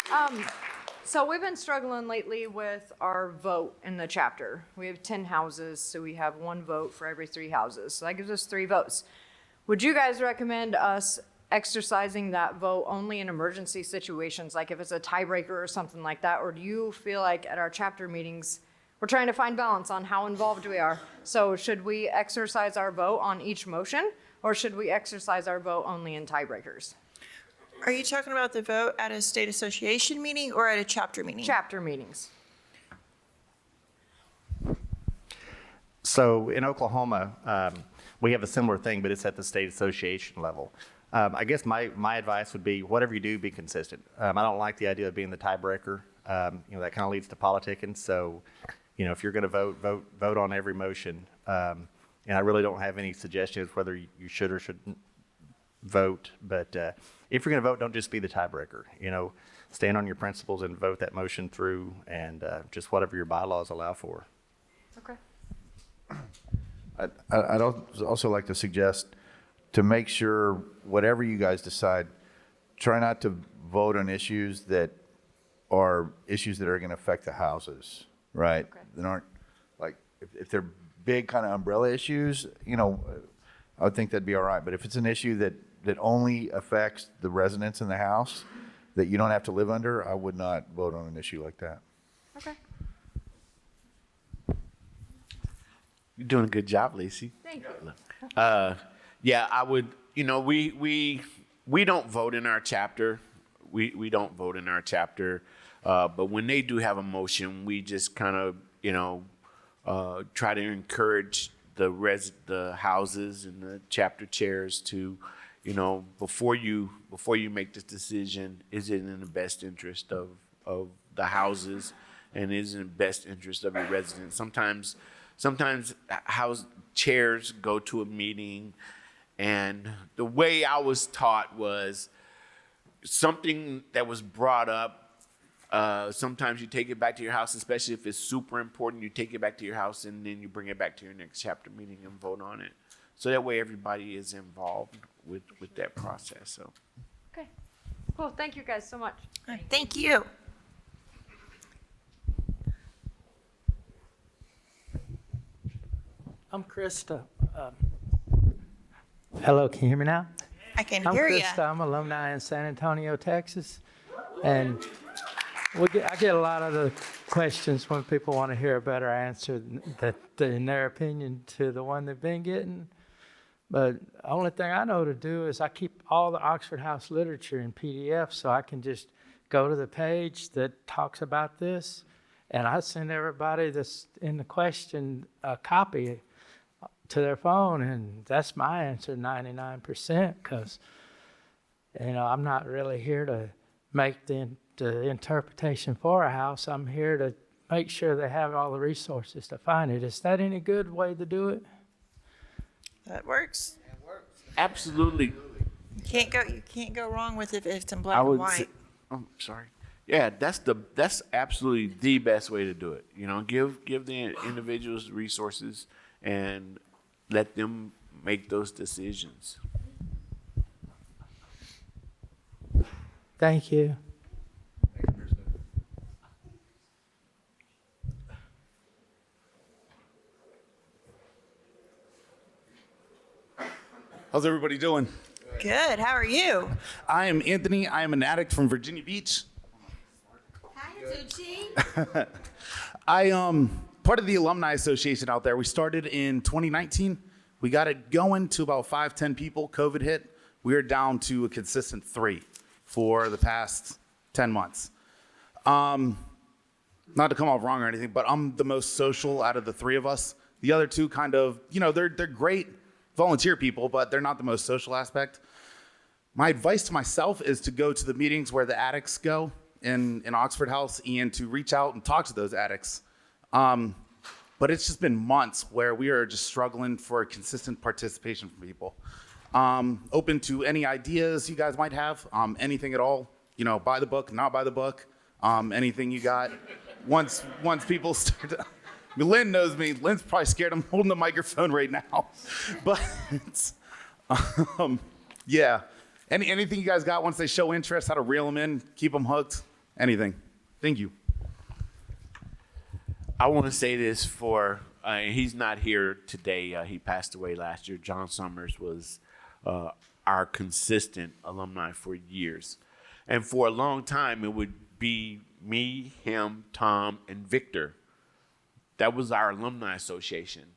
Hi. So we've been struggling lately with our vote in the chapter. We have 10 houses, so we have one vote for every 3 houses. So that gives us 3 votes. Would you guys recommend us exercising that vote only in emergency situations, like if it's a tiebreaker or something like that? Or do you feel like at our chapter meetings, we're trying to find balance on how involved we are? So should we exercise our vote on each motion, or should we exercise our vote only in tiebreakers?
Are you talking about the vote at a state association meeting or at a chapter meeting?
Chapter meetings.
So in Oklahoma, we have a similar thing, but it's at the state association level. I guess my advice would be, whatever you do, be consistent. I don't like the idea of being the tiebreaker. That kind of leads to politicking. So, if you're going to vote on every motion. And I really don't have any suggestions whether you should or shouldn't vote. But if you're going to vote, don't just be the tiebreaker. Stand on your principles and vote that motion through, and just whatever your bylaws allow for.
Okay.
I'd also like to suggest, to make sure whatever you guys decide, try not to vote on issues that are going to affect the houses, right?
Okay.
That aren't, like, if they're big kind of umbrella issues, I would think that'd be all right. But if it's an issue that only affects the residents in the house that you don't have to live under, I would not vote on an issue like that.
Okay.
You're doing a good job, Lacey.
Thank you.
Yeah, I would. We don't vote in our chapter. We don't vote in our chapter. But when they do have a motion, we just kind of try to encourage the houses and the chapter chairs to, before you make this decision, is it in the best interest of the houses, and is it in the best interest of your residents? Sometimes house chairs go to a meeting, and the way I was taught was something that was brought up. Sometimes you take it back to your house, especially if it's super important. You take it back to your house, and then you bring it back to your next chapter meeting and vote on it. So that way everybody is involved with that process. So.
Okay. Cool. Thank you guys so much.
Thank you.
I'm Krista. Hello, can you hear me now?
I can
I'm
hear you.
Krista. I'm alumni in San Antonio, Texas. And I get a lot of the questions when people want to hear a better answer in their opinion to the one they've been getting. But the only thing I know to do is I keep all the Oxford House literature in PDF, so I can just go to the page that talks about this, and I send everybody that's in the question a copy to their phone, and that's my answer 99%, because I'm not really here to make the interpretation for a house. I'm here to make sure they have all the resources to find it. Is that any good way to do it?
That works.
Absolutely.
You can't go wrong with it if it's in black and white.
I'm sorry. Yeah, that's absolutely the best way to do it. Give the individuals resources and let them make those decisions.
Thank you.
How's everybody doing?
Good. How are you?
I am Anthony. I am an addict from Virginia Beach.
Hi, Tucci.
I part of the Alumni Association out there. We started in 2019. We got it going to about 5-10 people. COVID hit. We are down to a consistent 3 for the past 10 months. Not to come off wrong or anything, but I'm the most social out of the 3 of us. The other 2 kind of, they're great volunteer people, but they're not the most social aspect. My advice to myself is to go to the meetings where the addicts go in Oxford House and to reach out and talk to those addicts. But it's just been months where we are just struggling for consistent participation from people. Open to any ideas you guys might have, anything at all, by the book, not by the book, anything you got. Once people start to, Lynn knows me. Lynn's probably scared I'm holding the microphone right now. But, yeah. Anything you guys got once they show interest, how to reel them in, keep them hooked, anything. Thank you.
I want to say this he's not here today. He passed away last year. John Summers was our consistent alumni for years. And for a long time, it would be me, him, Tom, and Victor. That was our alumni association.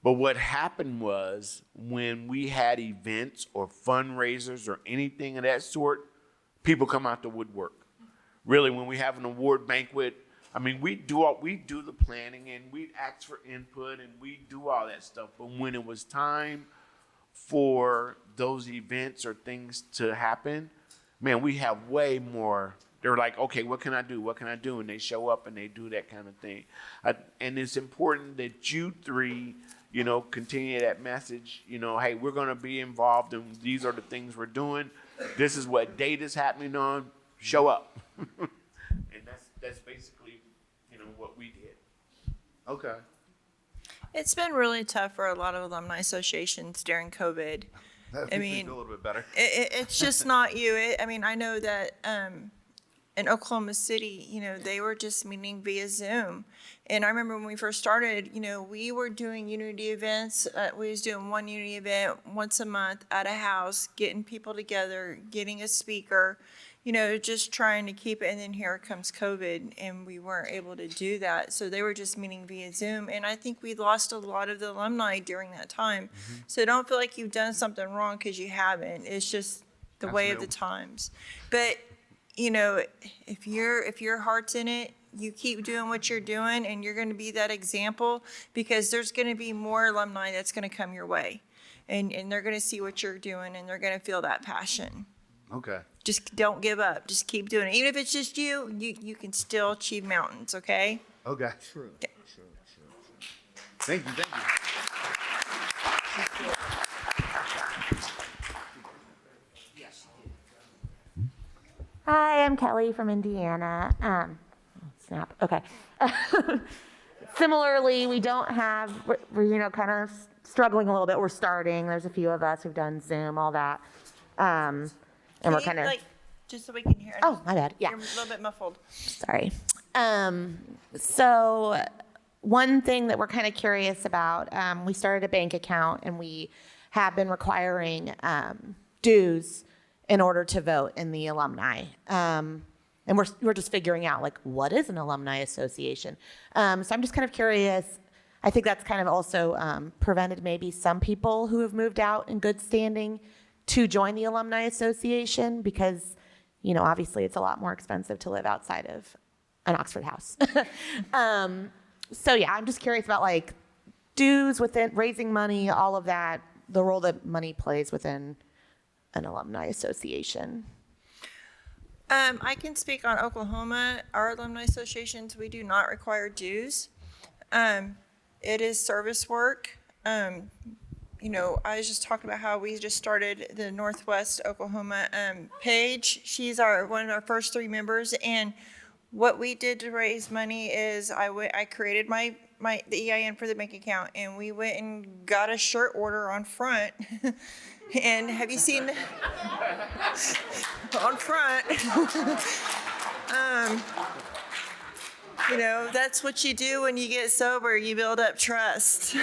But what happened was when we had events or fundraisers or anything of that sort, people come out the woodwork. Really, when we have an award banquet, we do the planning and we ask for input and we do all that stuff. But when it was time for those events or things to happen, man, we have way more. They're like, okay, what can I do? What can I do? And they show up and they do that kind of thing. And it's important that you 3, continue that message. Hey, we're going to be involved and these are the things we're doing. This is what date is happening on. Show up. And that's basically, what we did.
Okay.
It's been really tough for a lot of alumni associations during COVID.
That makes me feel a little bit better.
It's just not you. I know that in Oklahoma City, they were just meeting via Zoom. And I remember when we first started, we were doing unity events. We was doing one unity event once a month at a house, getting people together, getting a speaker, just trying to keep it. And then here comes COVID, and we weren't able to do that. So they were just meeting via Zoom. And I think we lost a lot of the alumni during that time. Mm-hmm. So don't feel like you've done something wrong because you haven't. It's just the way of the times. But if your heart's in it, you keep doing what you're doing, and you're going to be that example, because there's going to be more alumni that's going to come your way, and they're going to see what you're doing, and they're going to feel that passion.
Okay.
Just don't give up. Just keep doing it. Even if it's just you can still achieve mountains. Okay.
Okay.
True.
Okay.
True.
Thank you.
Hi, I'm Kelly from Indiana. Snap. Okay. Similarly, we don't have, we're kind of struggling a little bit. We're starting. There's a few of us who've done Zoom, all that. And we're kind of.
Just so we can hear.
Oh, my bad. Yeah.
You're a little bit muffled.
Sorry. So one thing that we're kind of curious about, we started a bank account and we have been requiring dues in order to vote in the alumni. And we're just figuring out like, what is an alumni association? So I'm just kind of curious. I think that's kind of also prevented maybe some people who have moved out in good standing to join the alumni association because, obviously it's a lot more expensive to live outside of an Oxford house. So yeah, I'm just curious about like dues within raising money, all of that, the role that money plays within an alumni association.
I can speak on Oklahoma. Our alumni associations, we do not require dues. It is service work. I was just talking about how we just started the Northwest Oklahoma page. She's one of our first 3 members, and what we did to raise money is I created the EIN for the bank account, and we went and got a shirt order on front. And have you seen on front? That's what you do when you get sober. You build up trust.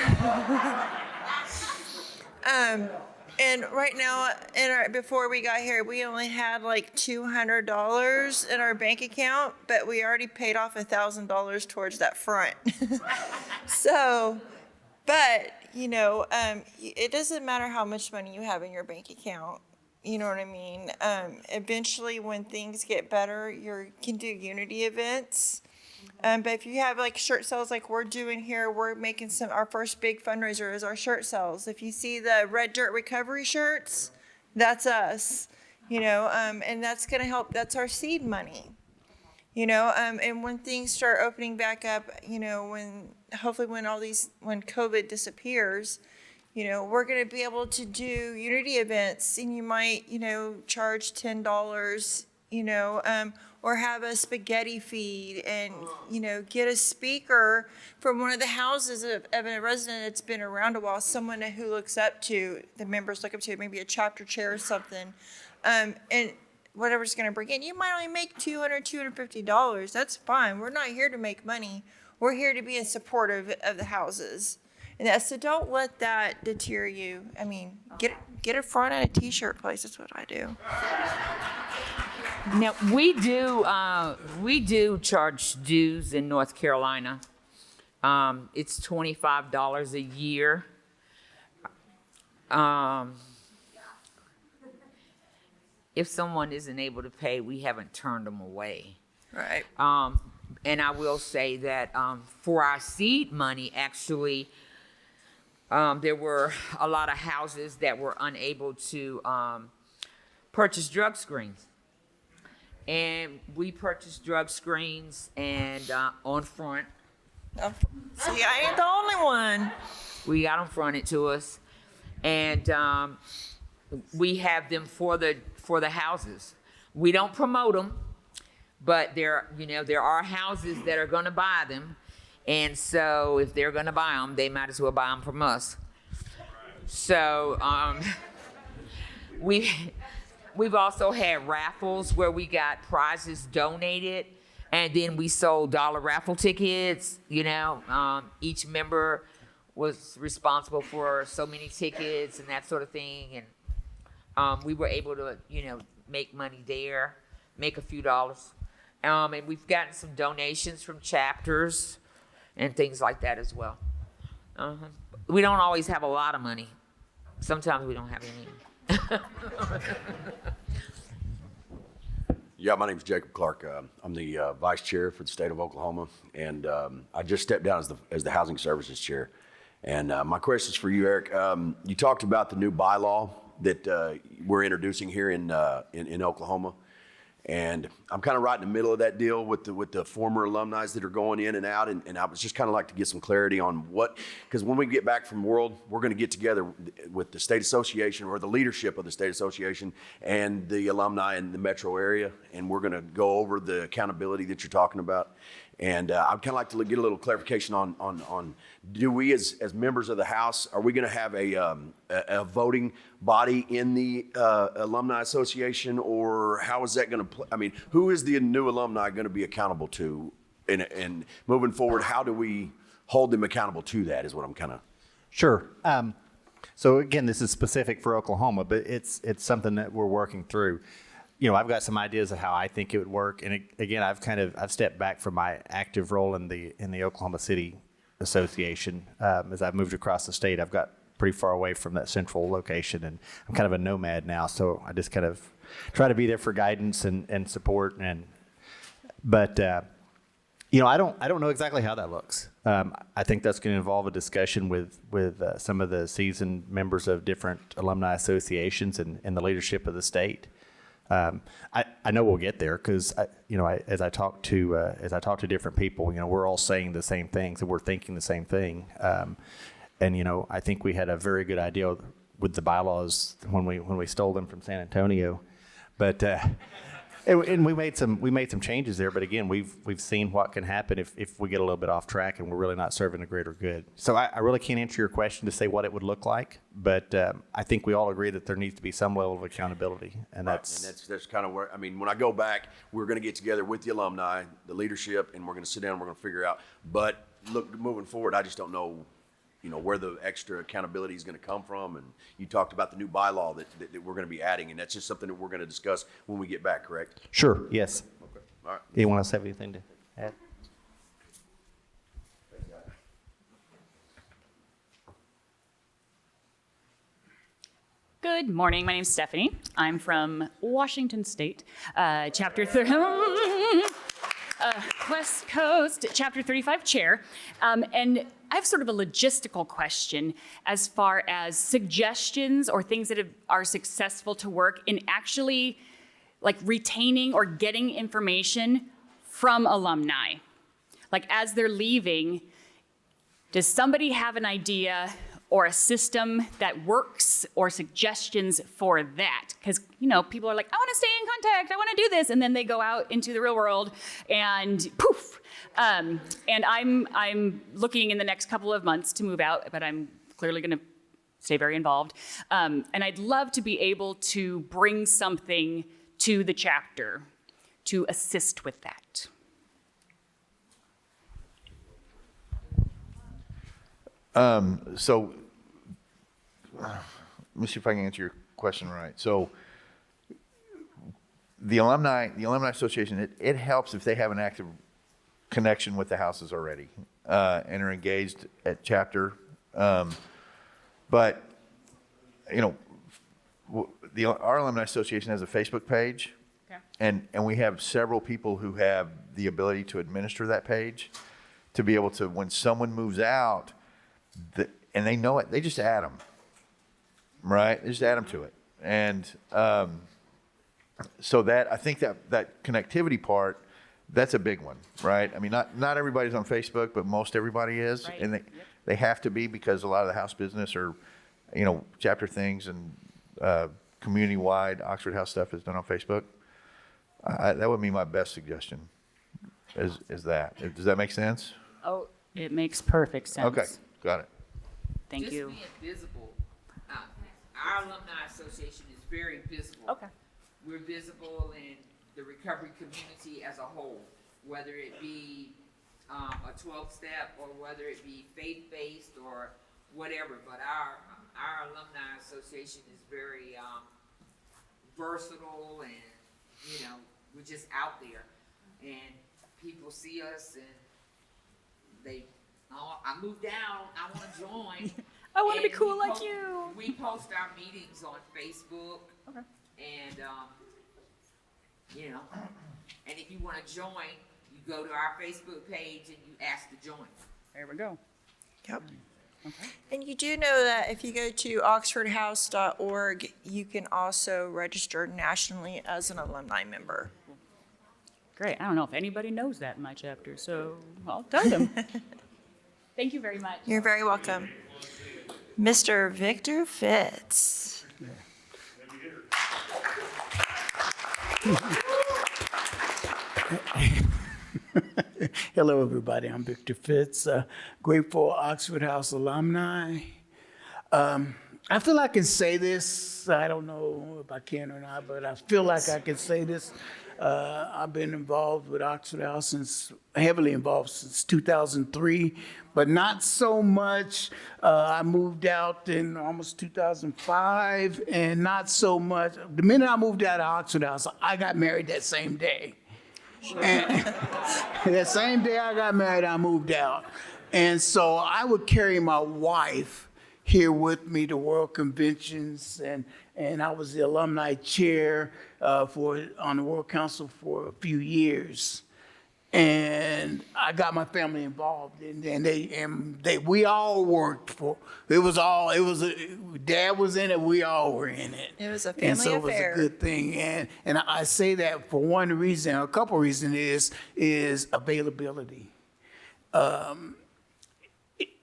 And right now, before we got here, we only had like $200 in our bank account, but we already paid off $1,000 towards that front. So, but it doesn't matter how much money you have in your bank account. You know what I mean? Eventually, when things get better, you can do unity events. But if you have like shirt sales like we're doing here, we're making our first big fundraiser is our shirt sales. If you see the Red Dirt Recovery shirts, that's us, and that's going to help. That's our seed money, and when things start opening back up, when COVID disappears, we're going to be able to do unity events, and you might, charge $10, or have a spaghetti feed and, get a speaker from one of the houses of a resident that's been around a while, someone who the members look up to, maybe a chapter chair or something. And whatever's going to bring in, you might only make $250. That's fine. We're not here to make money. We're here to be in support of the houses. And so don't let that deter you. I mean, get a front at a t-shirt place. That's what I do.
Now, we do charge dues in North Carolina. It's $25 a year. If someone isn't able to pay, we haven't turned them away.
Right.
And I will say that for our seed money, actually, there were a lot of houses that were unable to purchase drug screens. And we purchased drug screens and on front.
See, I ain't the only one.
We got them fronted to us. And we have them for the houses. We don't promote them, but there are houses that are going to buy them. And so if they're going to buy them, they might as well buy them from us. So we've also had raffles where we got prizes donated, and then we sold dollar raffle tickets. Each member was responsible for so many tickets and that sort of thing. And we were able to, make money there, make a few dollars. And we've gotten some donations from chapters and things like that as well. We don't always have a lot of money. Sometimes we don't have any.
Yeah, my name is Jacob Clark. I'm the vice chair for the state of Oklahoma, and I just stepped down as the housing services chair. And my question is for you, Eric. You talked about the new bylaw that we're introducing here in Oklahoma, and I'm kind of right in the middle of that deal with the former alumni that are going in and out, and I was just kind of like to get some clarity on because when we get back from World, we're going to get together with the state association or the leadership of the state association and the alumni in the metro area, and we're going to go over the accountability that you're talking about. And I'd kind of like to get a little clarification on do we as members of the House, are we going to have a voting body in the Alumni Association, or how is that going to play? I mean, who is the new alumni going to be accountable to? And moving forward, how do we hold them accountable to that is what I'm kind of.
Sure. So again, this is specific for Oklahoma, but it's something that we're working through. I've got some ideas of how I think it would work. And again, I've stepped back from my active role in the Oklahoma City Association. As I've moved across the state, I've got pretty far away from that central location, and I'm kind of a nomad now. So I just kind of try to be there for guidance and support. But I don't know exactly how that looks. I think that's going to involve a discussion with some of the seasoned members of different alumni associations and the leadership of the state. I know we'll get there because as I talk to different people, we're all saying the same things and we're thinking the same thing. I think we had a very good idea with the bylaws when we stole them from San Antonio, but. And we made some changes there, but again, we've seen what can happen if we get a little bit off track and we're really not serving the greater good. So I really can't answer your question to say what it would look like, but I think we all agree that there needs to be some level of accountability, and that's
kind of where, when I go back, we're going to get together with the alumni, the leadership, and we're going to sit down and we're going to figure out. But look, moving forward, I just don't know, where the extra accountability is going to come from. And you talked about the new bylaw that we're going to be adding, and that's just something that we're going to discuss when we get back, correct?
Sure, yes.
Okay, all right.
Anyone else have anything to add?
Good morning. My name's Stephanie. I'm from Washington State, Chapter West Coast, Chapter 35 chair. And I have sort of a logistical question as far as suggestions or things that are successful to work in actually like retaining or getting information from alumni. Like as they're leaving, does somebody have an idea or a system that works or suggestions for that? Because, people are like, I want to stay in contact, I want to do this, and then they go out into the real world and poof. And I'm looking in the next couple of months to move out, but I'm clearly going to stay very involved. And I'd love to be able to bring something to the chapter to assist with that.
So let me see if I can answer your question right. So the alumni association, it helps if they have an active connection with the houses already and are engaged at chapter. But our alumni association has a Facebook page, okay. and we have several people who have the ability to administer that page to be able to, when someone moves out, and they know it, they just add them, right? They just add them to it. And so that, I think that connectivity part, that's a big one, right? Not everybody's on Facebook, but most everybody is. Right. And they have to be, because a lot of the house business or, chapter things and community-wide Oxford House stuff is done on Facebook. That would be my best suggestion, is that. Does that make sense?
Oh, it makes perfect sense.
Okay. Got it.
Thank you.
Just being visible. Our alumni association is very visible.
Okay.
We're visible in the recovery community as a whole, whether it be a 12-step or whether it be faith-based or whatever. But our alumni association is very versatile, and we're just out there, and people see us and they. Oh, I moved down, I want to join.
I want to be cool like you.
We post our meetings on Facebook.
Okay.
And, and if you want to join, you go to our Facebook page and you ask to join.
There we go.
Yep.
Okay.
And you do know that if you go to oxfordhouse.org, you can also register nationally as an alumni member.
Great. I don't know if anybody knows that in my chapter, so I'll tell them. Thank you very much.
You're very welcome. Mr. Victor Fitz.
Hello, everybody. I'm Victor Fitz, grateful Oxford House alumni. I feel I can say this. I don't know if I can or not, but I feel like I can say this. I've been involved with Oxford House heavily involved since 2003, but not so much. I moved out in almost 2005, and not so much. The minute I moved out of Oxford House, I got married that same day. And that same day I got married, I moved out. And so I would carry my wife here with me to world conventions, and I was the alumni chair on the World Council for a few years. And I got my family involved, and we all worked for. Dad was in it, we all were in it.
It was a family
and so
affair.
It was a good thing, and I say that for one reason, a couple reasons is availability.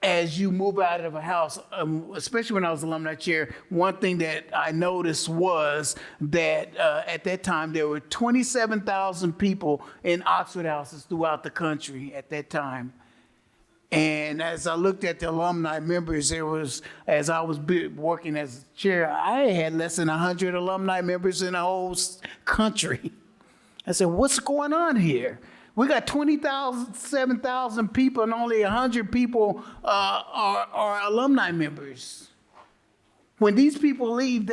As you move out of a house, especially when I was alumni chair, one thing that I noticed was that at that time there were 27,000 people in Oxford houses throughout the country at that time. And as I looked at the alumni members, as I was working as chair, I had less than 100 alumni members in the whole country. I said, what's going on here? We got 7,000 people, and only 100 people are alumni members. When these people leave,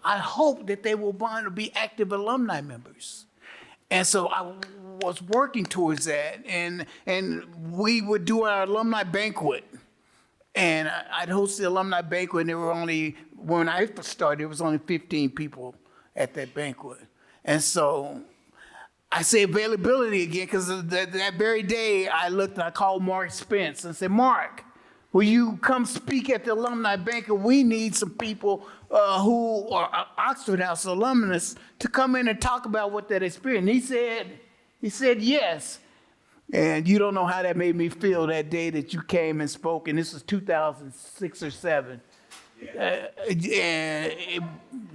I hope that they will want to be active alumni members. And so I was working towards that, and we would do our alumni banquet. And I'd host the alumni banquet, and there were when I first started, there was only 15 people at that banquet. And so I say availability again, because that very day I called Mark Spence and said, Mark, will you come speak at the alumni banquet? We need some people who are Oxford House alumnus to come in and talk about what that experience. He said yes. And you don't know how that made me feel that day that you came and spoke, and this was 2006 or 7.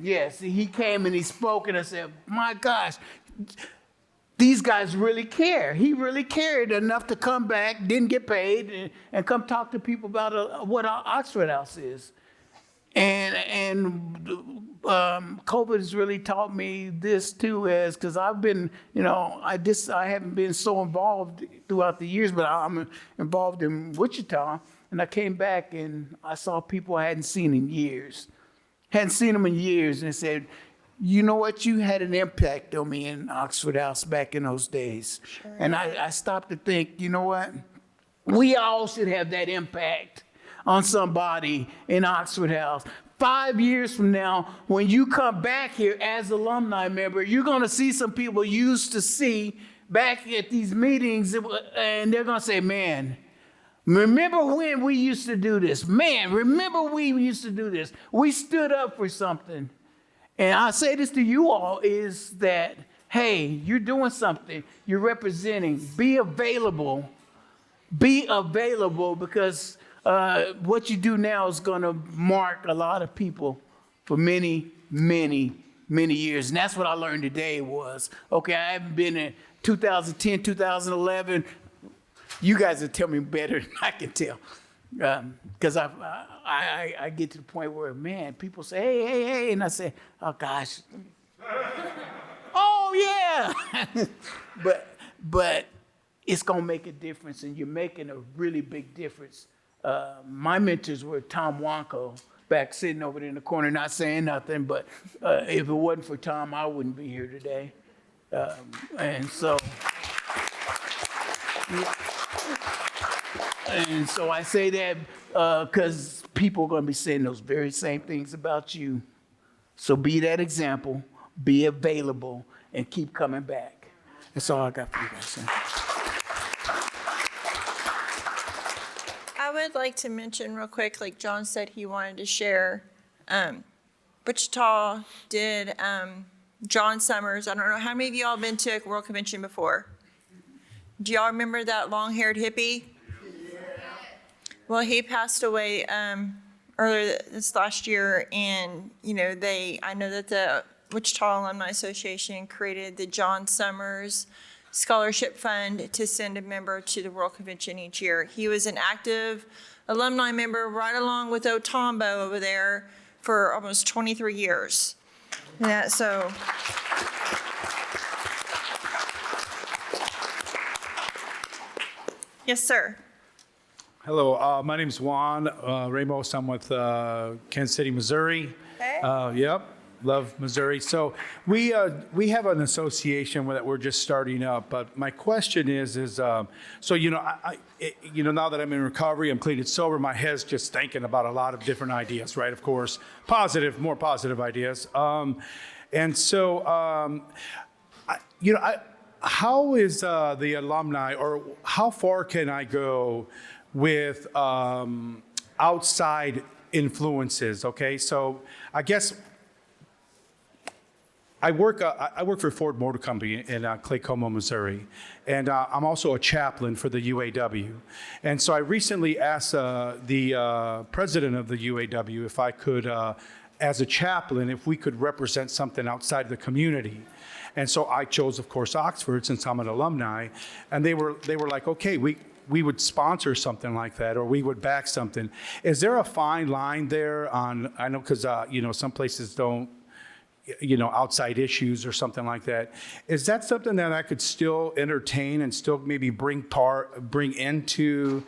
Yes, he came and he spoke, and I said, my gosh, these guys really care. He really cared enough to come back, didn't get paid, and come talk to people about what Oxford House is. And COVID has really taught me this too, because I've been, I haven't been so involved throughout the years, but I'm involved in Wichita, and I came back and I saw people I hadn't seen in years. Hadn't seen them in years, and I said, you know what? You had an impact on me in Oxford House back in those days. Sure. And I stopped to think, you know what? We all should have that impact on somebody in Oxford House. 5 years from now, when you come back here as alumni member, you're going to see some people you used to see back at these meetings, and they're going to say, man, remember when we used to do this? Man, remember we used to do this. We stood up for something. And I say this to you all is that, hey, you're doing something. You're representing. Be available. Be available, because what you do now is going to mark a lot of people for many, many, many years. And that's what I learned today was, okay, I haven't been in 2010, 2011. You guys will tell me better than I can tell. Because I get to the point where, man, people say, hey, and I say, oh, gosh. Oh, yeah. but it's going to make a difference, and you're making a really big difference. My mentors were Tom Wanko, back sitting over there in the corner, not saying nothing, but if it wasn't for Tom, I wouldn't be here today. And so I say that because people are going to be saying those very same things about you. So be that example, be available, and keep coming back. That's all I got for you guys.
I would like to mention real quick, like John said he wanted to share, Wichita did John Summers. I don't know how many of y'all been to a World Convention before. Do y'all remember that long-haired hippie? Well, he passed away earlier this last year, and I know that the Wichita Alumni Association created the John Summers Scholarship Fund to send a member to the World Convention each year. He was an active alumni member right along with Otombo over there for almost 23 years. Yeah, so Yes, sir.
Hello, my name's Juan Ramos. I'm with Kansas City, Missouri.
Hey.
Yep, love Missouri. So we have an association that we're just starting up. But my question is so now that I'm in recovery, I'm clean and sober. My head's just thinking about a lot of different ideas, right? Of course, more positive ideas. How is the alumni, or how far can I go with outside influences? Okay, so I guess I work for Ford Motor Company in Claycomo, Missouri, and I'm also a chaplain for the UAW. And so I recently asked the president of the UAW if I could, as a chaplain, if we could represent something outside the community. And so I chose, of course, Oxford, since I'm an alumni, and they were like, okay, we would sponsor something like that, or we would back something. Is there a fine line there on, I know, because, some places don't, outside issues or something like that. Is that something that I could still entertain and still maybe bring into,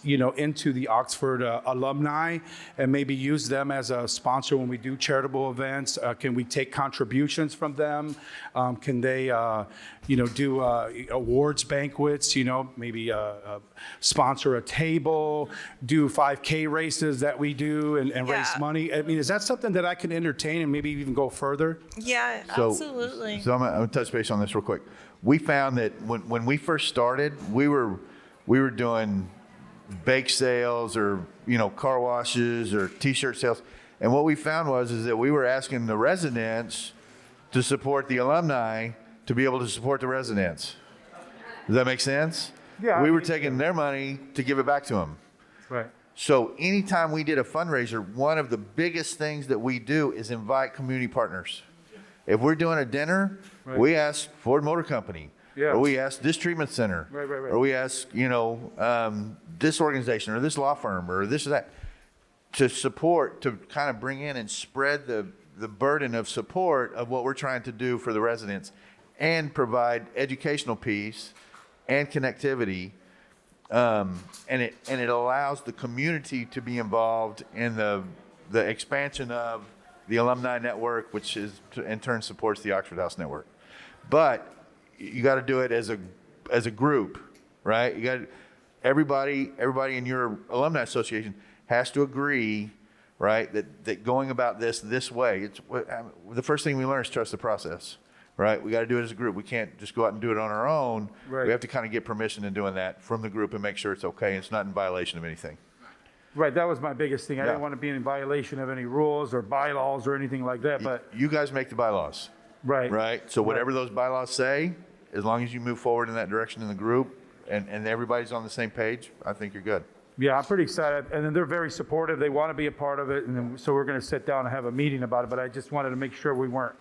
into the Oxford alumni, and maybe use them as a sponsor when we do charitable events? Can we take contributions from them? Can they, do awards banquets, maybe sponsor a table, do 5K races that we do and raise money? I mean, is that something that I can entertain and maybe even go further?
Yeah, absolutely.
So I'm gonna touch base on this real quick. We found that when we first started, we were doing bake sales or car washes or t-shirt sales, and what we found is that we were asking the residents to support the alumni to be able to support the residents. Does that make sense?
Yeah.
We were taking their money to give it back to them.
Right.
So anytime we did a fundraiser, one of the biggest things that we do is invite community partners. If we're doing a dinner,
Right.
we ask Ford Motor Company.
Yeah.
Or we ask this treatment center.
Right.
Or we ask, this organization or this law firm or this or that to support, to kind of bring in and spread the burden of support of what we're trying to do for the residents, and provide educational piece and connectivity. And it allows the community to be involved in the expansion of the alumni network, which is in turn supports the Oxford House network. But you got to do it as a group, right? You got everybody in your alumni association has to agree, right? That going about this way. The first thing we learn is trust the process, right? We got to do it as a group. We can't just go out and do it on our own.
Right.
We have to kind of get permission in doing that from the group and make sure it's okay and it's not in violation of anything.
Right, that was my biggest thing. I
Yeah.
didn't want to be in violation of any rules or bylaws or anything like that, but.
You guys make the bylaws,
Right.
right? So whatever those bylaws say, as long as you move forward in that direction in the group and everybody's on the same page, I think you're good.
Yeah, I'm pretty excited, and then they're very supportive. They want to be a part of it, and then, so we're going to sit down and have a meeting about it. But I just wanted to make sure we weren't,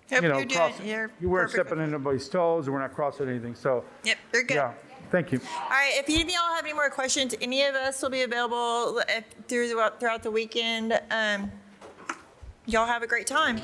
Yep, you're
crossing. You weren't
perfect.
stepping on anybody's toes, and we're not crossing anything. So
Yep, you're good.
yeah, thank you.
All right, if any of y'all have any more questions, any of us will be available throughout the weekend. Y'all have a great time.